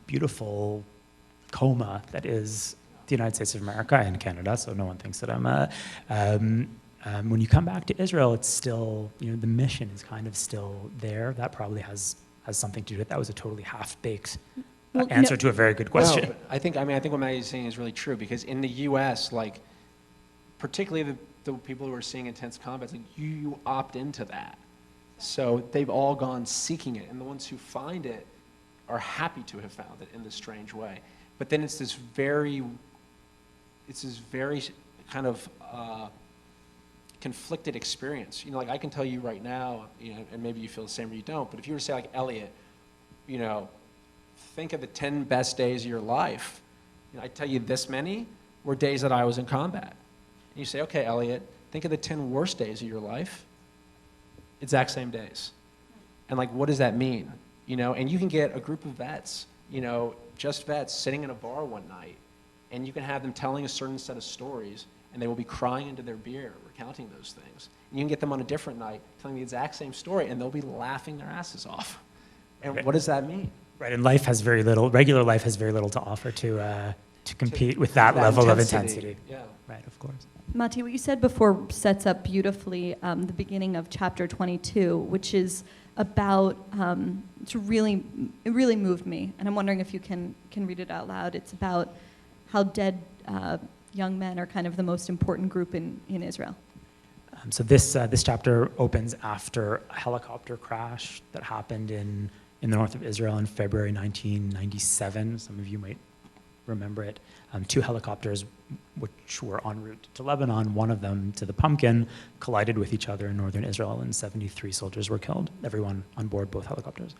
beautiful coma that is the United States of America and Canada, so no one thinks that I'm when you come back to Israel, it's still, the mission is kind of still there. That probably has something to do with it. That was a totally half-baked answer to a very good question. No, I think what Maddie's saying is really true because in the U.S., like, particularly the people who are seeing intense combat, like, you opt into that. So they've all gone seeking it, and the ones who find it are happy to have found it in this strange way. But then it's this very kind of conflicted experience. Like I can tell you right now, and maybe you feel the same or you don't, but if you were to say like, Elliot, think of the 10 best days of your life. I tell you this many were days that I was in combat. And you say, okay, Elliot, think of the 10 worst days of your life. Exact same days. And like, what does that mean? And you can get a group of vets, just vets sitting in a bar one night, and you can have them telling a certain set of stories, and they will be crying into their beer, recounting those things. And you can get them on a different night, telling the exact same story, and they'll be laughing their asses off. And Right. What does that mean? Right, and regular life has very little to offer to compete with that level of intensity. Yeah. Right, of course. Matti, what you said before sets up beautifully the beginning of chapter 22, which is about, it really moved me, and I'm wondering if you can read it out loud. It's about how dead young men are kind of the most important group in Israel. So this chapter opens after a helicopter crash that happened in the north of Israel in February 1997. Some of you might remember it. 2 helicopters, which were en route to Lebanon, one of them to the Pumpkin, collided with each other in northern Israel, and 73 soldiers were killed, everyone on board both helicopters.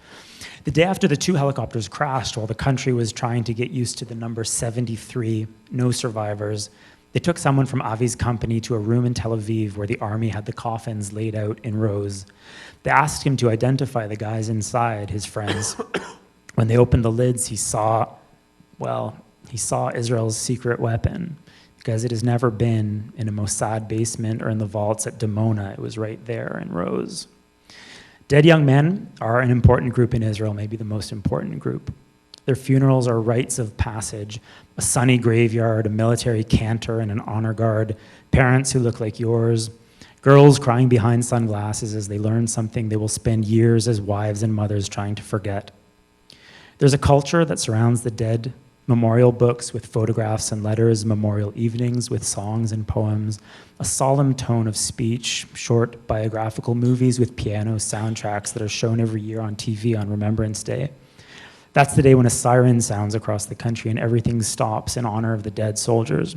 The day after the 2 helicopters crashed, while the country was trying to get used to the number 73, no survivors, they took someone from Avi's company to a room in Tel Aviv where the army had the coffins laid out in rows. They asked him to identify the guys inside, his friends. When they opened the lids, he saw Israel's secret weapon, because it has never been in a Mossad basement or in the vaults at Dimona. It was right there in rows. Dead young men are an important group in Israel, maybe the most important group. Their funerals are rites of passage, a sunny graveyard, a military cantor, and an honor guard, parents who look like yours, girls crying behind sunglasses as they learn something they will spend years as wives and mothers trying to forget. There's a culture that surrounds the dead, memorial books with photographs and letters, memorial evenings with songs and poems, a solemn tone of speech, short biographical movies with piano soundtracks that are shown every year on TV on Remembrance Day. That's the day when a siren sounds across the country and everything stops in honor of the dead soldiers.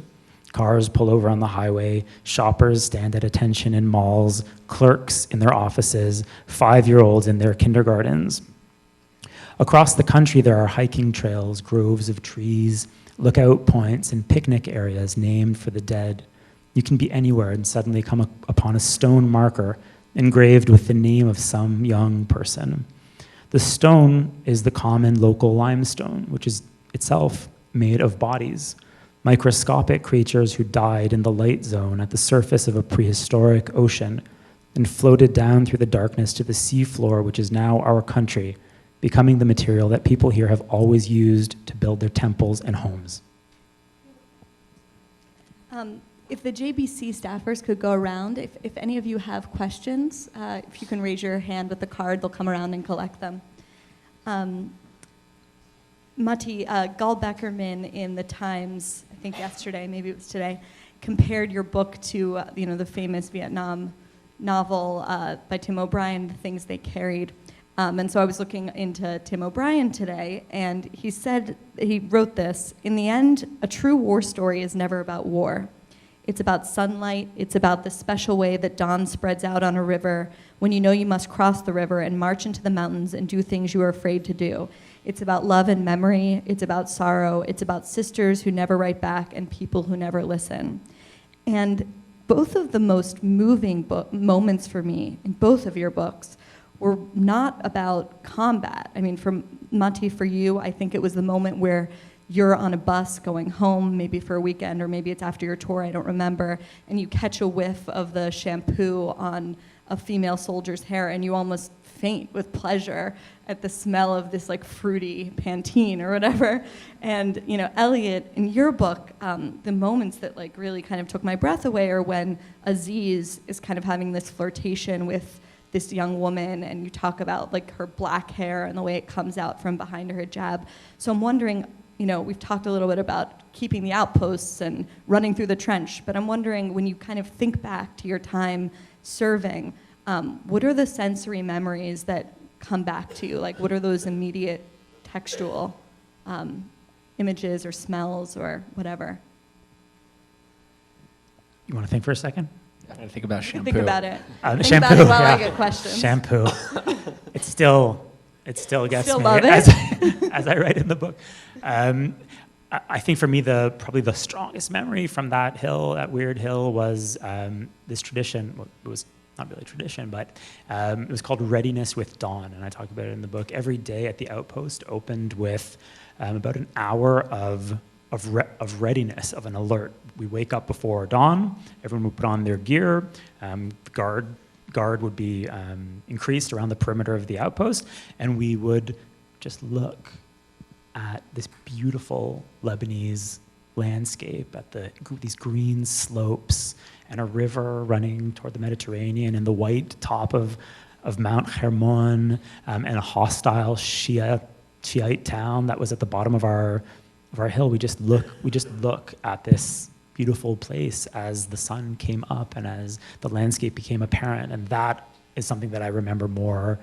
Cars pull over on the highway, shoppers stand at attention in malls, clerks in their offices, 5-year-olds in their kindergartens. Across the country, there are hiking trails, groves of trees, lookout points, and picnic areas named for the dead. You can be anywhere and suddenly come upon a stone marker engraved with the name of some young person. The stone is the common local limestone, which is itself made of bodies. microscopic creatures who died in the light zone at the surface of a prehistoric ocean and floated down through the darkness to the seafloor, which is now our country, becoming the material that people here have always used to build their temples and homes. If the JBC staffers could go around, if any of you have questions, if you can raise your hand with the card, they'll come around and collect them. Matti, Gall Beckerman in the Times, I think yesterday, maybe it was today, compared your book to the famous Vietnam novel by Tim O'Brien, The Things They Carried. And so I was looking into Tim O'Brien today, and he wrote this: in the end, a true war story is never about war. It's about sunlight. It's about the special way that dawn spreads out on a river when you know you must cross the river and march into the mountains and do things you are afraid to do. It's about love and memory. It's about sorrow. It's about sisters who never write back and people who never listen. And both of the most moving moments for me in both of your books were not about combat. I mean, for Matti, for you, I think it was the moment where you're on a bus going home, maybe for a weekend, or maybe it's after your tour, I don't remember, and you catch a whiff of the shampoo on a female soldier's hair, and you almost faint with pleasure at the smell of this like fruity Pantene or whatever. And Elliot, in your book, the moments that like really kind of took my breath away are when Aziz is kind of having this flirtation with this young woman, and you talk about like her black hair and the way it comes out from behind her hijab. So I'm wondering, we've talked a little bit about keeping the outposts and running through the trench, but I'm wondering, when you kind of think back to your time serving, what are the sensory memories that come back to you? Like, what are those immediate textual images or smells or whatever? You want to think for a second? I gotta think about shampoo. Think about it. The Think shampoo, about it while I yeah. get questions. Shampoo. It still gets Still me love it? as I write in the book. I think for me, probably the strongest memory from that weird hill, was this tradition. Well, it was not really tradition, but it was called Readiness with Dawn, and I talk about it in the book. Every day at the outpost opened with about an hour of readiness, of an alert. We wake up before dawn. Everyone would put on their gear. The guard would be increased around the perimeter of the outpost, and we would just look at this beautiful Lebanese landscape, at these green slopes and a river running toward the Mediterranean and the white top of Mount Hermon, and a hostile Shiite town that was at the bottom of our hill. We just look at this beautiful place as the sun came up and as the landscape became apparent, and that is something that I remember more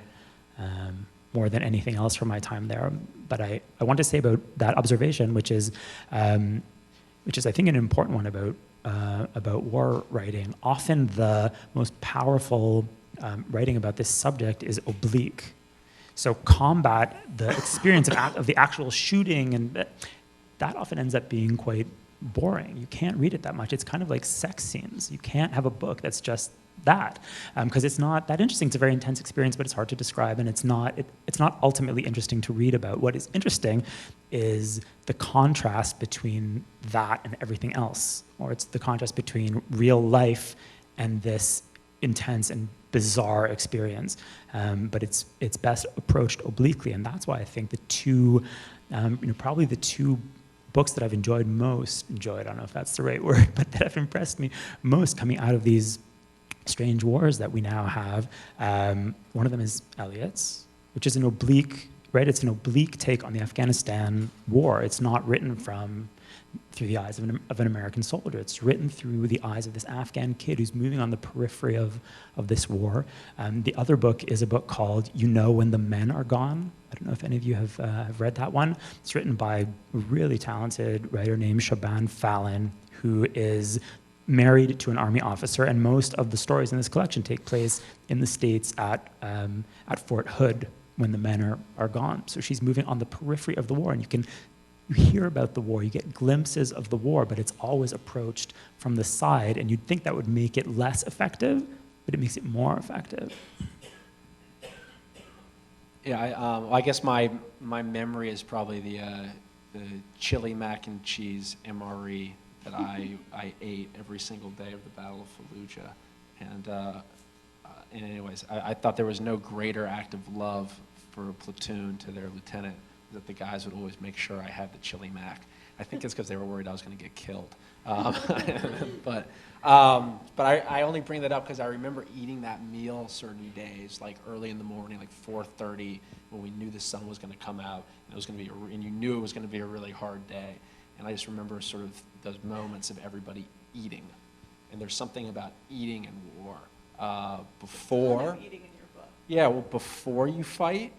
than anything else from my time there. But I want to say about that observation, which is I think an important one about war writing. Often the most powerful writing about this subject is oblique. So combat, the experience of the actual shooting, and that often ends up being quite boring. You can't read it that much. It's kind of like sex scenes. You can't have a book that's just that, because it's not that interesting. It's a very intense experience, but it's hard to describe, and it's not ultimately interesting to read about. What is interesting is the contrast between that and everything else, or it's the contrast between real life and this intense and bizarre experience. But it's best approached obliquely, and that's why I think the two, probably the two books that I've enjoyed, I don't know if that's the right word, but that have impressed me most coming out of these strange wars that we now have. One of them is Elliot's, which is an oblique, right? It's an oblique take on the Afghanistan war. It's not written through the eyes of an American soldier. It's written through the eyes of this Afghan kid who's moving on the periphery of this war. The other book is a book called You Know When the Men Are Gone. I don't know if any of you have read that one. It's written by a really talented writer named Shaban Fallon, who is married to an army officer, and most of the stories in this collection take place in the States at Fort Hood when the men are gone. So she's moving on the periphery of the war, and you hear about the war, you get glimpses of the war, but it's always approached from the side, and you'd think that would make it less effective, but it makes it more effective. Yeah, I guess my memory is probably the chili mac and cheese MRE that I ate every single day of the Battle of Fallujah. And anyways, I thought there was no greater act of love for a platoon to their lieutenant, that the guys would always make sure I had the chili mac. I think it's because they were worried I was going to get killed. But I only bring that up because I remember eating that meal certain days, like early in the morning, like 4:30, when we knew the sun was going to come out, and it was going to be, and you knew it was going to be a really hard day. And I just remember sort of those moments of everybody eating. And there's something about eating in war. Before, Eating in your book. yeah, well, before you fight,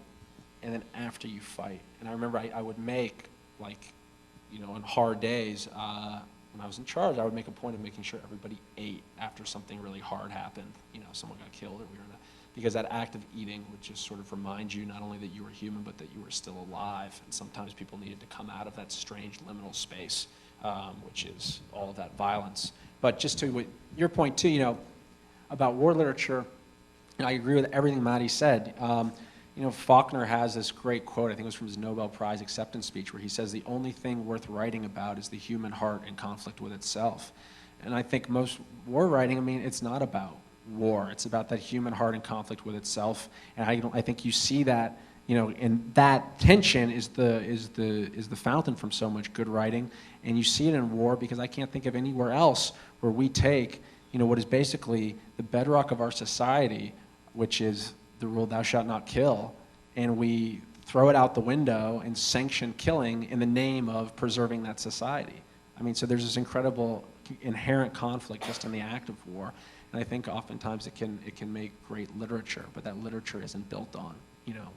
and then after you fight. And I remember I would make, like, you know, on hard days, when I was in charge, I would make a point of making sure everybody ate after something really hard happened. You know, someone got killed, or we were in a, because that act of eating would just sort of remind you not only that you were human, but that you were still alive. And sometimes people needed to come out of that strange liminal space, which is all of that violence. But just to what, your point too, you know, about war literature, and I agree with everything Matti said. You know, Faulkner has this great quote, I think it was from his Nobel Prize acceptance speech, where he says, the only thing worth writing about is the human heart in conflict with itself. And I think most war writing, I mean, it's not about war. It's about that human heart in conflict with itself. And I think you see that, you know, and that tension is the fountain from so much good writing. And you see it in war, because I can't think of anywhere else where we take, you know, what is basically the bedrock of our society, which is the rule thou shalt not kill, and we throw it out the window and sanction killing in the name of preserving that society. I mean, so there's this incredible inherent conflict just in the act of war, and I think oftentimes it can make great literature, but that literature isn't built on, you know,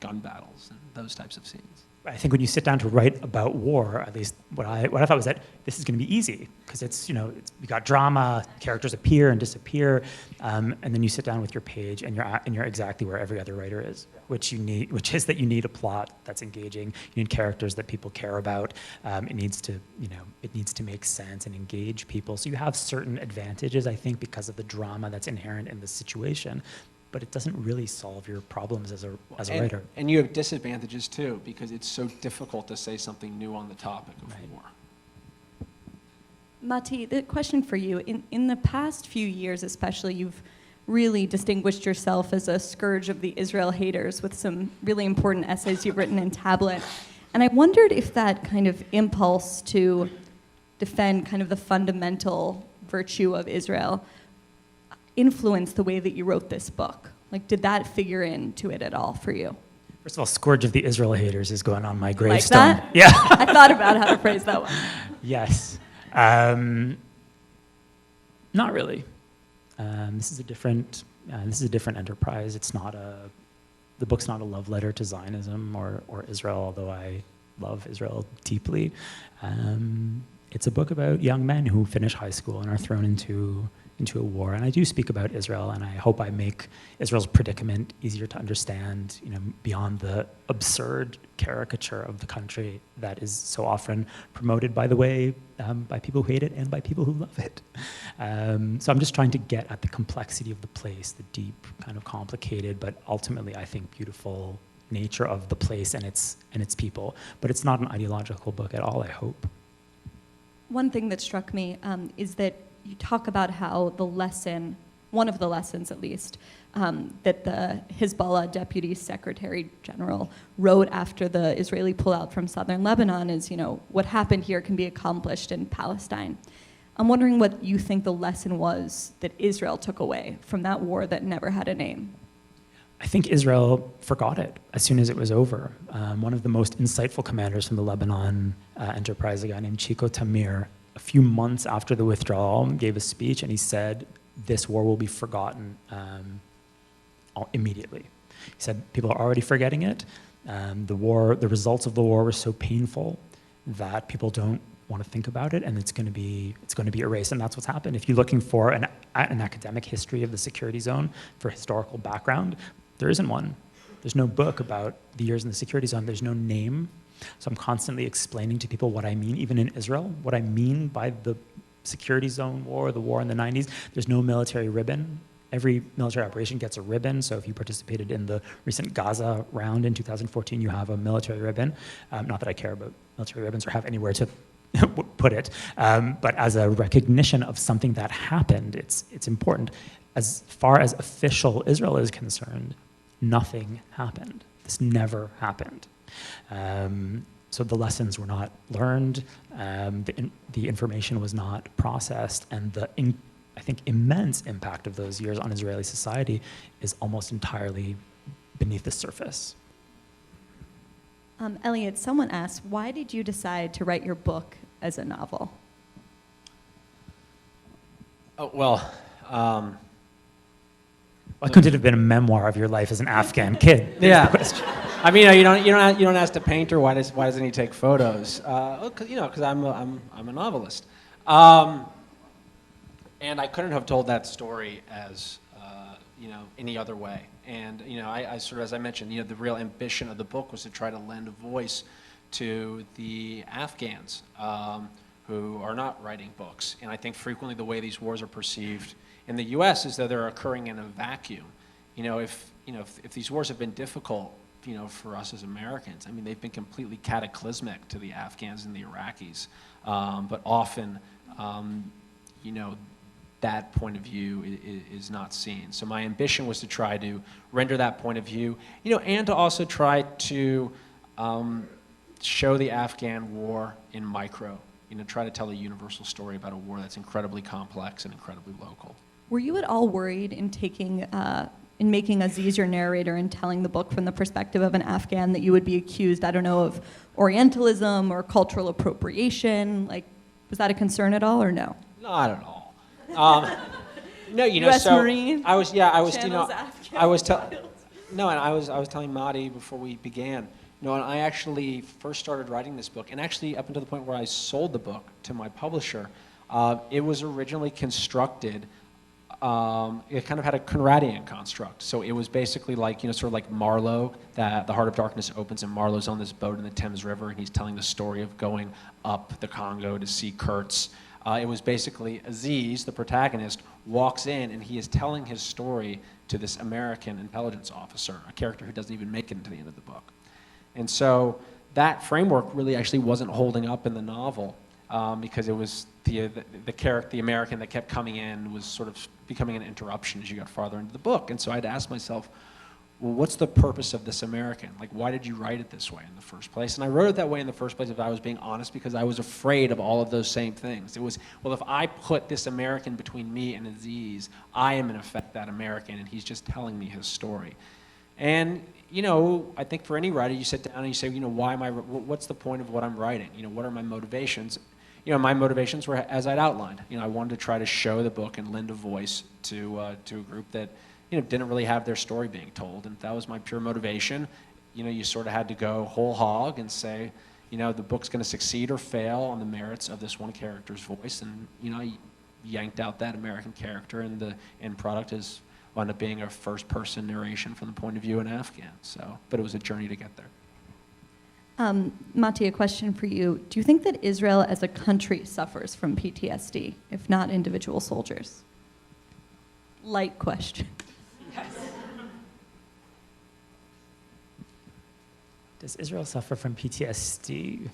gun battles and those types of scenes. I think when you sit down to write about war, at least what I thought was that this is going to be easy, because it's, you know, you got drama, characters appear and disappear, and then you sit down with your page and you're exactly where every other writer is, which is that you need a plot that's engaging, you need characters that people care about, it needs to make sense and engage people. So you have certain advantages, I think, because of the drama that's inherent in the situation. But it doesn't really solve your problems as a writer. And you have disadvantages too, because it's so difficult to say something new on the topic of war. Matti, the question for you, in the past few years especially, you've really distinguished yourself as a scourge of the Israel haters with some really important essays you've written in Tablet. And I wondered if that kind of impulse to defend kind of the fundamental virtue of Israel influence the way that you wrote this book? Like, did that figure into it at all for you? First of all, Scourge of the Israel haters is going on my gravestone. Like that? Yeah. I thought about how to phrase that one. Yes. Not really. This is a different enterprise. The book's not a love letter to Zionism or Israel, although I love Israel deeply. It's a book about young men who finish high school and are thrown into a war. And I do speak about Israel, and I hope I make Israel's predicament easier to understand, you know, beyond the absurd caricature of the country that is so often promoted, by the way, by people who hate it and by people who love it. So I'm just trying to get at the complexity of the place, the deep, kind of complicated, but ultimately, I think, beautiful nature of the place and its people. But it's not an ideological book at all, I hope. One thing that struck me is that you talk about how the lesson, one of the lessons at least, that the Hezbollah Deputy Secretary General wrote after the Israeli pullout from southern Lebanon is, you know, what happened here can be accomplished in Palestine. I'm wondering what you think the lesson was that Israel took away from that war that never had a name. I think Israel forgot it as soon as it was over. One of the most insightful commanders from the Lebanon enterprise, a guy named Chico Tamir, a few months after the withdrawal, gave a speech, and he said, this war will be forgotten immediately. He said, people are already forgetting it. The results of the war were so painful that people don't want to think about it, and it's going to be erased, and that's what's happened. If you're looking for an academic history of the security zone for historical background, there isn't one. There's no book about the years in the security zone. There's no name. So I'm constantly explaining to people what I mean, even in Israel, what I mean by the security zone war, the war in the 90s. There's no military ribbon. every military operation gets a ribbon. So if you participated in the recent Gaza round in 2014, you have a military ribbon. Not that I care about military ribbons or have anywhere to put it, but as a recognition of something that happened, it's important. As far as official Israel is concerned, nothing happened. This never happened. So the lessons were not learned, the information was not processed, and I think immense impact of those years on Israeli society is almost entirely beneath the surface. Elliot, someone asked, why did you decide to write your book as a novel? Oh, well, Why couldn't it have been a memoir of your life as an Afghan kid? yeah. I mean, you don't ask the painter why doesn't he take photos? Because I'm a novelist, and I couldn't have told that story as any other way. And I sort of, as I mentioned, the real ambition of the book was to try to lend a voice to the Afghans who are not writing books. And I think frequently the way these wars are perceived in the U.S. is that they're occurring in a vacuum. If these wars have been difficult, for us as Americans, I mean, they've been completely cataclysmic to the Afghans and the Iraqis. But often, that point of view is not seen. So my ambition was to try to render that point of view, and to also try to show the Afghan war in micro, try to tell a universal story about a war that's incredibly complex and incredibly local. Were you at all worried in making Aziz your narrator and telling the book from the perspective of an Afghan that you would be accused, I don't know, of Orientalism or cultural appropriation? Like, was that a concern at all or no? Not at all. No, US so Marine I was channels Afghan I was telling Matti before we began, and I actually first started writing this book, and actually up until the point where I sold the book to my publisher, it was originally constructed. It kind of had a Conradian construct. So it was basically like, sort of like Marlowe, that The Heart of Darkness opens and Marlowe's on this boat in the Thames River and he's telling the story of going up the Congo to see Kurtz. It was basically Aziz, the protagonist, walks in and he is telling his story to this American intelligence officer, a character who doesn't even make it to the end of the book. And so that framework really actually wasn't holding up in the novel. Because it was the character, the American that kept coming in was sort of becoming an interruption as you got farther into the book. And so I had to ask myself, well, what's the purpose of this American? Like, why did you write it this way in the first place? And I wrote it that way in the first place, if I was being honest, because I was afraid of all of those same things. It was, well, if I put this American between me and Aziz, I am in effect that American, and he's just telling me his story. And I think for any writer, you sit down and you say, why am what's the point of what I'm writing? What are my motivations? My motivations were, as I'd outlined. I wanted to try to show the book and lend a voice to a group that, didn't really have their story being told. And that was my pure motivation. You sort of had to go whole hog and say, the book's going to succeed or fail on the merits of this one character's voice. And, I yanked out that American character, and the end product is wound up being a first-person narration from the point of view of an Afghan. But it was a journey to get there. Matti, a question for you. Do you think that Israel as a country suffers from PTSD, if not individual soldiers? Light question. Yes. Does Israel suffer from PTSD?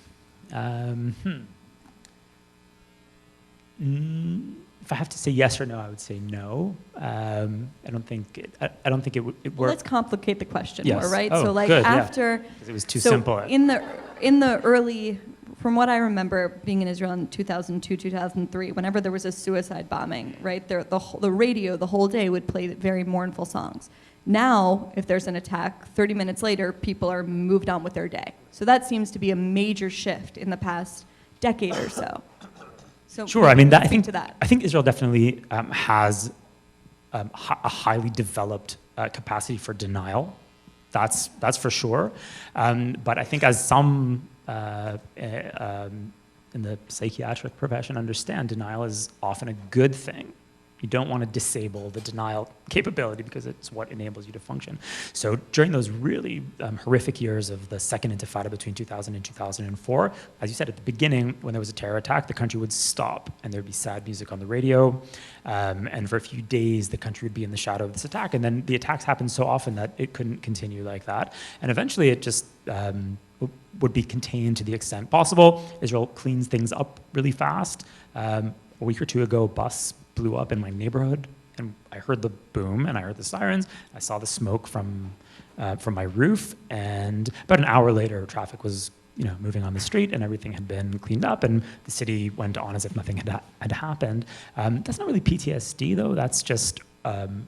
If I have to say yes or no, I would say no. I don't think it would. Well, let's complicate the question Yes. more, right? Oh, so, like good, yeah. after, 'Cause it was too so simple. in the early, from what I remember being in Israel in 2002, 2003, whenever there was a suicide bombing, right, the radio the whole day would play very mournful songs. Now, if there's an attack, 30 minutes later, people are moved on with their day. So that seems to be a major shift in the past decade or so. So Sure. I mean, I think Israel definitely has a highly developed capacity for denial. That's for sure. But I think as some in the psychiatric profession understand, denial is often a good thing. You don't want to disable the denial capability because it's what enables you to function. So during those really horrific years of the Second Intifada between 2000 and 2004, as you said at the beginning, when there was a terror attack, the country would stop and there'd be sad music on the radio. And for a few days, the country would be in the shadow of this attack. And then the attacks happened so often that it couldn't continue like that. And eventually it just would be contained to the extent possible. Israel cleans things up really fast. A week or two ago, a bus blew up in my neighborhood, and I heard the boom and I heard the sirens. I saw the smoke from my roof, and about an hour later, traffic was moving on the street, and everything had been cleaned up, and the city went on as if nothing had happened. That's not really PTSD, though. That's just an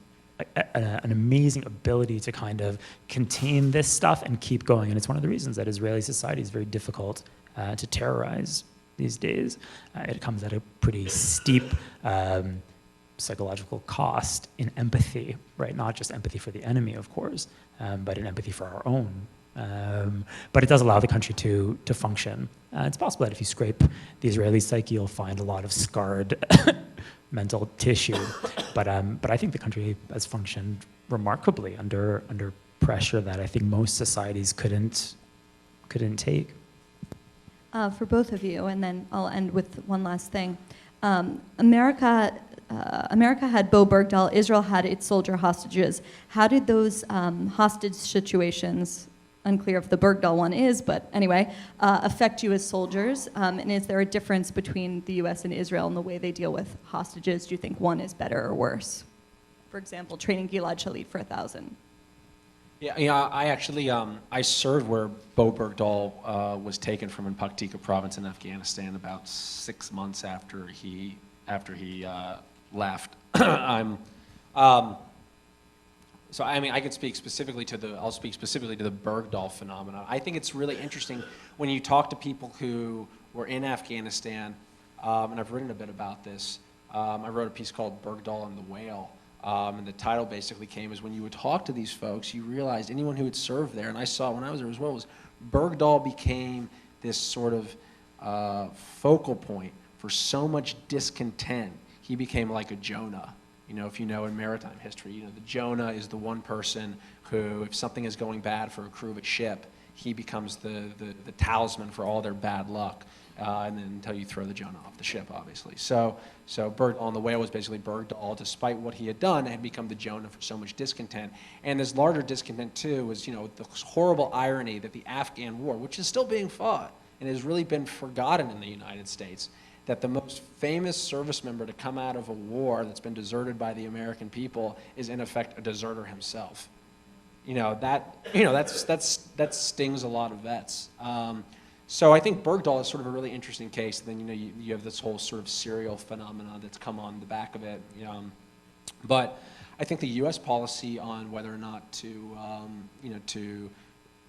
amazing ability to kind of contain this stuff and keep going, and it's one of the reasons that Israeli society is very difficult to terrorize these days. It comes at a pretty steep psychological cost in empathy, right? Not just empathy for the enemy, of course, but in empathy for our own. But it does allow the country to function. It's possible that if you scrape the Israeli psyche, you'll find a lot of scarred mental tissue. But I think the country has functioned remarkably under pressure that I think most societies couldn't take. For both of you, and then I'll end with one last thing. America had Bo Bergdahl, Israel had its soldier hostages. How did those hostage situations, unclear if the Bergdahl one is, but anyway, affect you as soldiers? And is there a difference between the US and Israel in the way they deal with hostages? Do you think one is better or worse? For example, training Gilad Shalit for 1,000. Yeah, I actually I served where Bo Bergdahl was taken from in Paktika province in Afghanistan about 6 months after he left. So I mean, I could speak specifically I'll speak specifically to the Bergdahl phenomenon. I think it's really interesting when you talk to people who were in Afghanistan, and I've written a bit about this. I wrote a piece called Bergdahl and the Whale. And the title basically came as when you would talk to these folks, you realized anyone who had served there, and I saw it when I was there as well, was Bergdahl became this sort of focal point for so much discontent. He became like a Jonah. If you know in maritime history, the Jonah is the one person who, if something is going bad for a crew of a ship, he becomes the talisman for all their bad luck. And then until you throw the Jonah off the ship, obviously. So Bergdahl and the Whale was basically Bergdahl, despite what he had done, had become the Jonah for so much discontent. And this larger discontent, too, was, the horrible irony that the Afghan war, which is still being fought and has really been forgotten in the United States, that the most famous service member to come out of a war that's been deserted by the American people is, in effect, a deserter himself. That stings a lot of vets. So I think Bergdahl is sort of a really interesting case. And then you have this whole sort of serial phenomenon that's come on the back of it. But I think the U.S. policy on whether or not to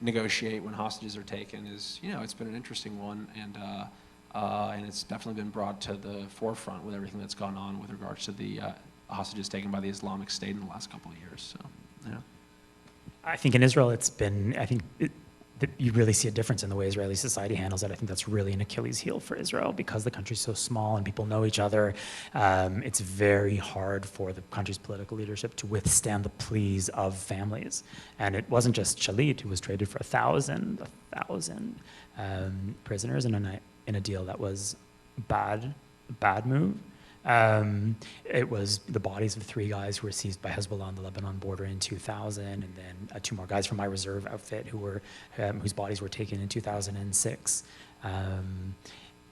negotiate when hostages are taken is it's been an interesting one, and it's definitely been brought to the forefront with everything that's gone on with regards to the hostages taken by the Islamic State in the last couple of years. So I think in Israel you really see a difference in the way Israeli society handles it. I think that's really an Achilles heel for Israel because the country's so small and people know each other. It's very hard for the country's political leadership to withstand the pleas of families. And it wasn't just Shalit who was traded for 1,000 prisoners in a deal that was a bad move. It was the bodies of 3 guys who were seized by Hezbollah on the Lebanon border in 2000, and then 2 more guys from my reserve outfit whose bodies were taken in 2006.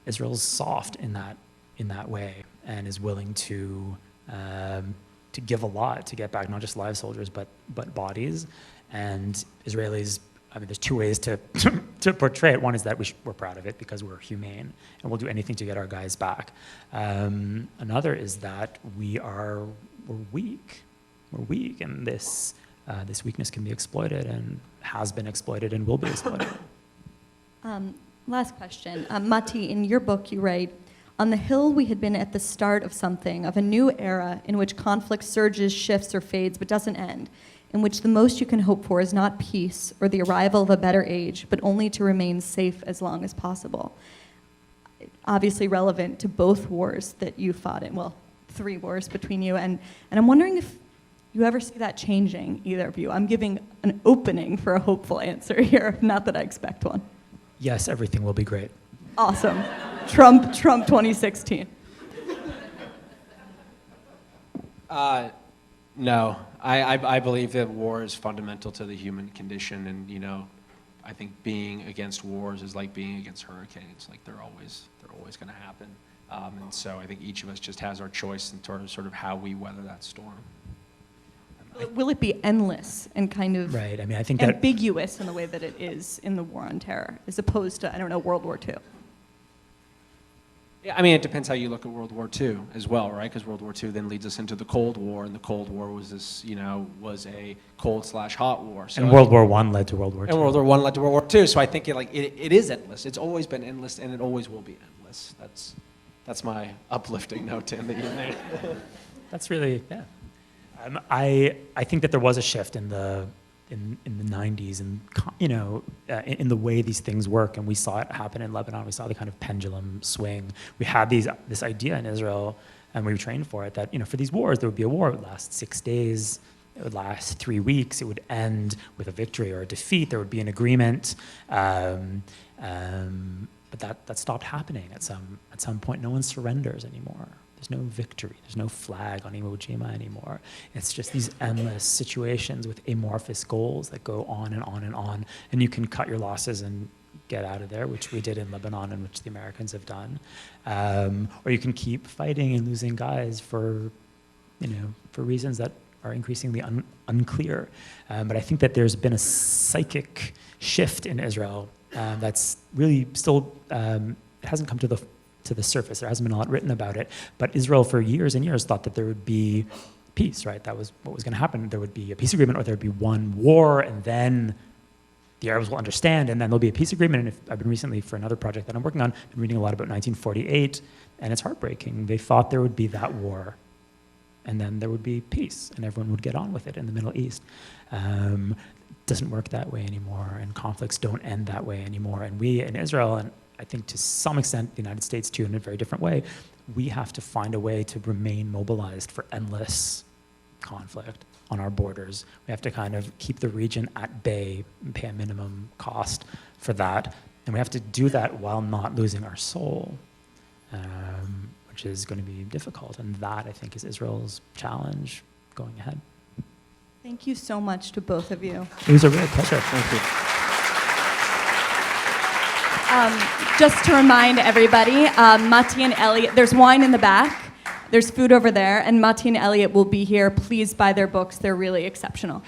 Israel's soft in that way and is willing to give a lot to get back not just live soldiers but bodies. And Israelis, there's 2 ways to portray it. One is that we're proud of it because we're humane and we'll do anything to get our guys back. Another is that we're weak. We're weak, and this weakness can be exploited and has been exploited and will be exploited. Last question. Matti, in your book you write, "On the Hill we had been at the start of something, of a new era in which conflict surges, shifts, or fades but doesn't end, in which the most you can hope for is not peace or the arrival of a better age, but only to remain safe as long as possible." Obviously relevant to both wars that you fought in, well, 3 wars between you, and I'm wondering if you ever see that changing, either of you. I'm giving an opening for a hopeful answer here, not that I expect one. Yes, everything will be great. Awesome. Trump 2016. No, I believe that war is fundamental to the human condition, and I think being against wars is like being against hurricanes. Like they're always going to happen, and so I think each of us just has our choice in terms of sort of how we weather that storm. Will it be endless and kind of Right. I mean, I think that ambiguous in the way that it is in the War on Terror, as opposed to, I don't know, World War II? Yeah, I mean, it depends how you look at World War II as well, right? Because World War II then leads us into the Cold War, and the Cold War was this, was a cold/hot war. So and World War I led to World War II. And World War I led to World War II. So I think it is endless. It's always been endless, and it always will be endless. That's my uplifting note to end the evening. That's really, yeah. I think that there was a shift in the 90s, and in the way these things work, and we saw it happen in Lebanon. We saw the kind of pendulum swing. We had this idea in Israel, and we trained for it, that for these wars there would be a war. It would last 6 days. It would last 3 weeks. It would end with a victory or a defeat. There would be an agreement. But that stopped happening at some point. No one surrenders anymore. There's no victory. There's no flag on Iwo Jima anymore. It's just these endless situations with amorphous goals that go on and on and on. And you can cut your losses and get out of there, which we did in Lebanon and which the Americans have done. Or you can keep fighting and losing guys for reasons that are increasingly unclear. But I think that there's been a psychic shift in Israel that's really still, it hasn't come to the surface. There hasn't been a lot written about it, but Israel for years and years thought that there would be peace, right? That was what was going to happen. There would be a peace agreement, or there would be one war, and then the Arabs will understand, and then there'll be a peace agreement. And I've been recently, for another project that I'm working on, been reading a lot about 1948, and it's heartbreaking. They thought there would be that war, and then there would be peace, and everyone would get on with it in the Middle East. Doesn't work that way anymore, and conflicts don't end that way anymore. And we in Israel, and I think to some extent the United States too, in a very different way, we have to find a way to remain mobilized for endless conflict on our borders. We have to kind of keep the region at bay and pay a minimum cost for that. And we have to do that while not losing our soul, which is going to be difficult. And that, I think, is Israel's challenge going ahead. Thank you so much to both of you. It was a real pleasure. Thank you. Just to remind everybody, Matti and Elliot, there's wine in the back, there's food over there, and Matti and Elliot will be here. Please buy their books, they're really exceptional.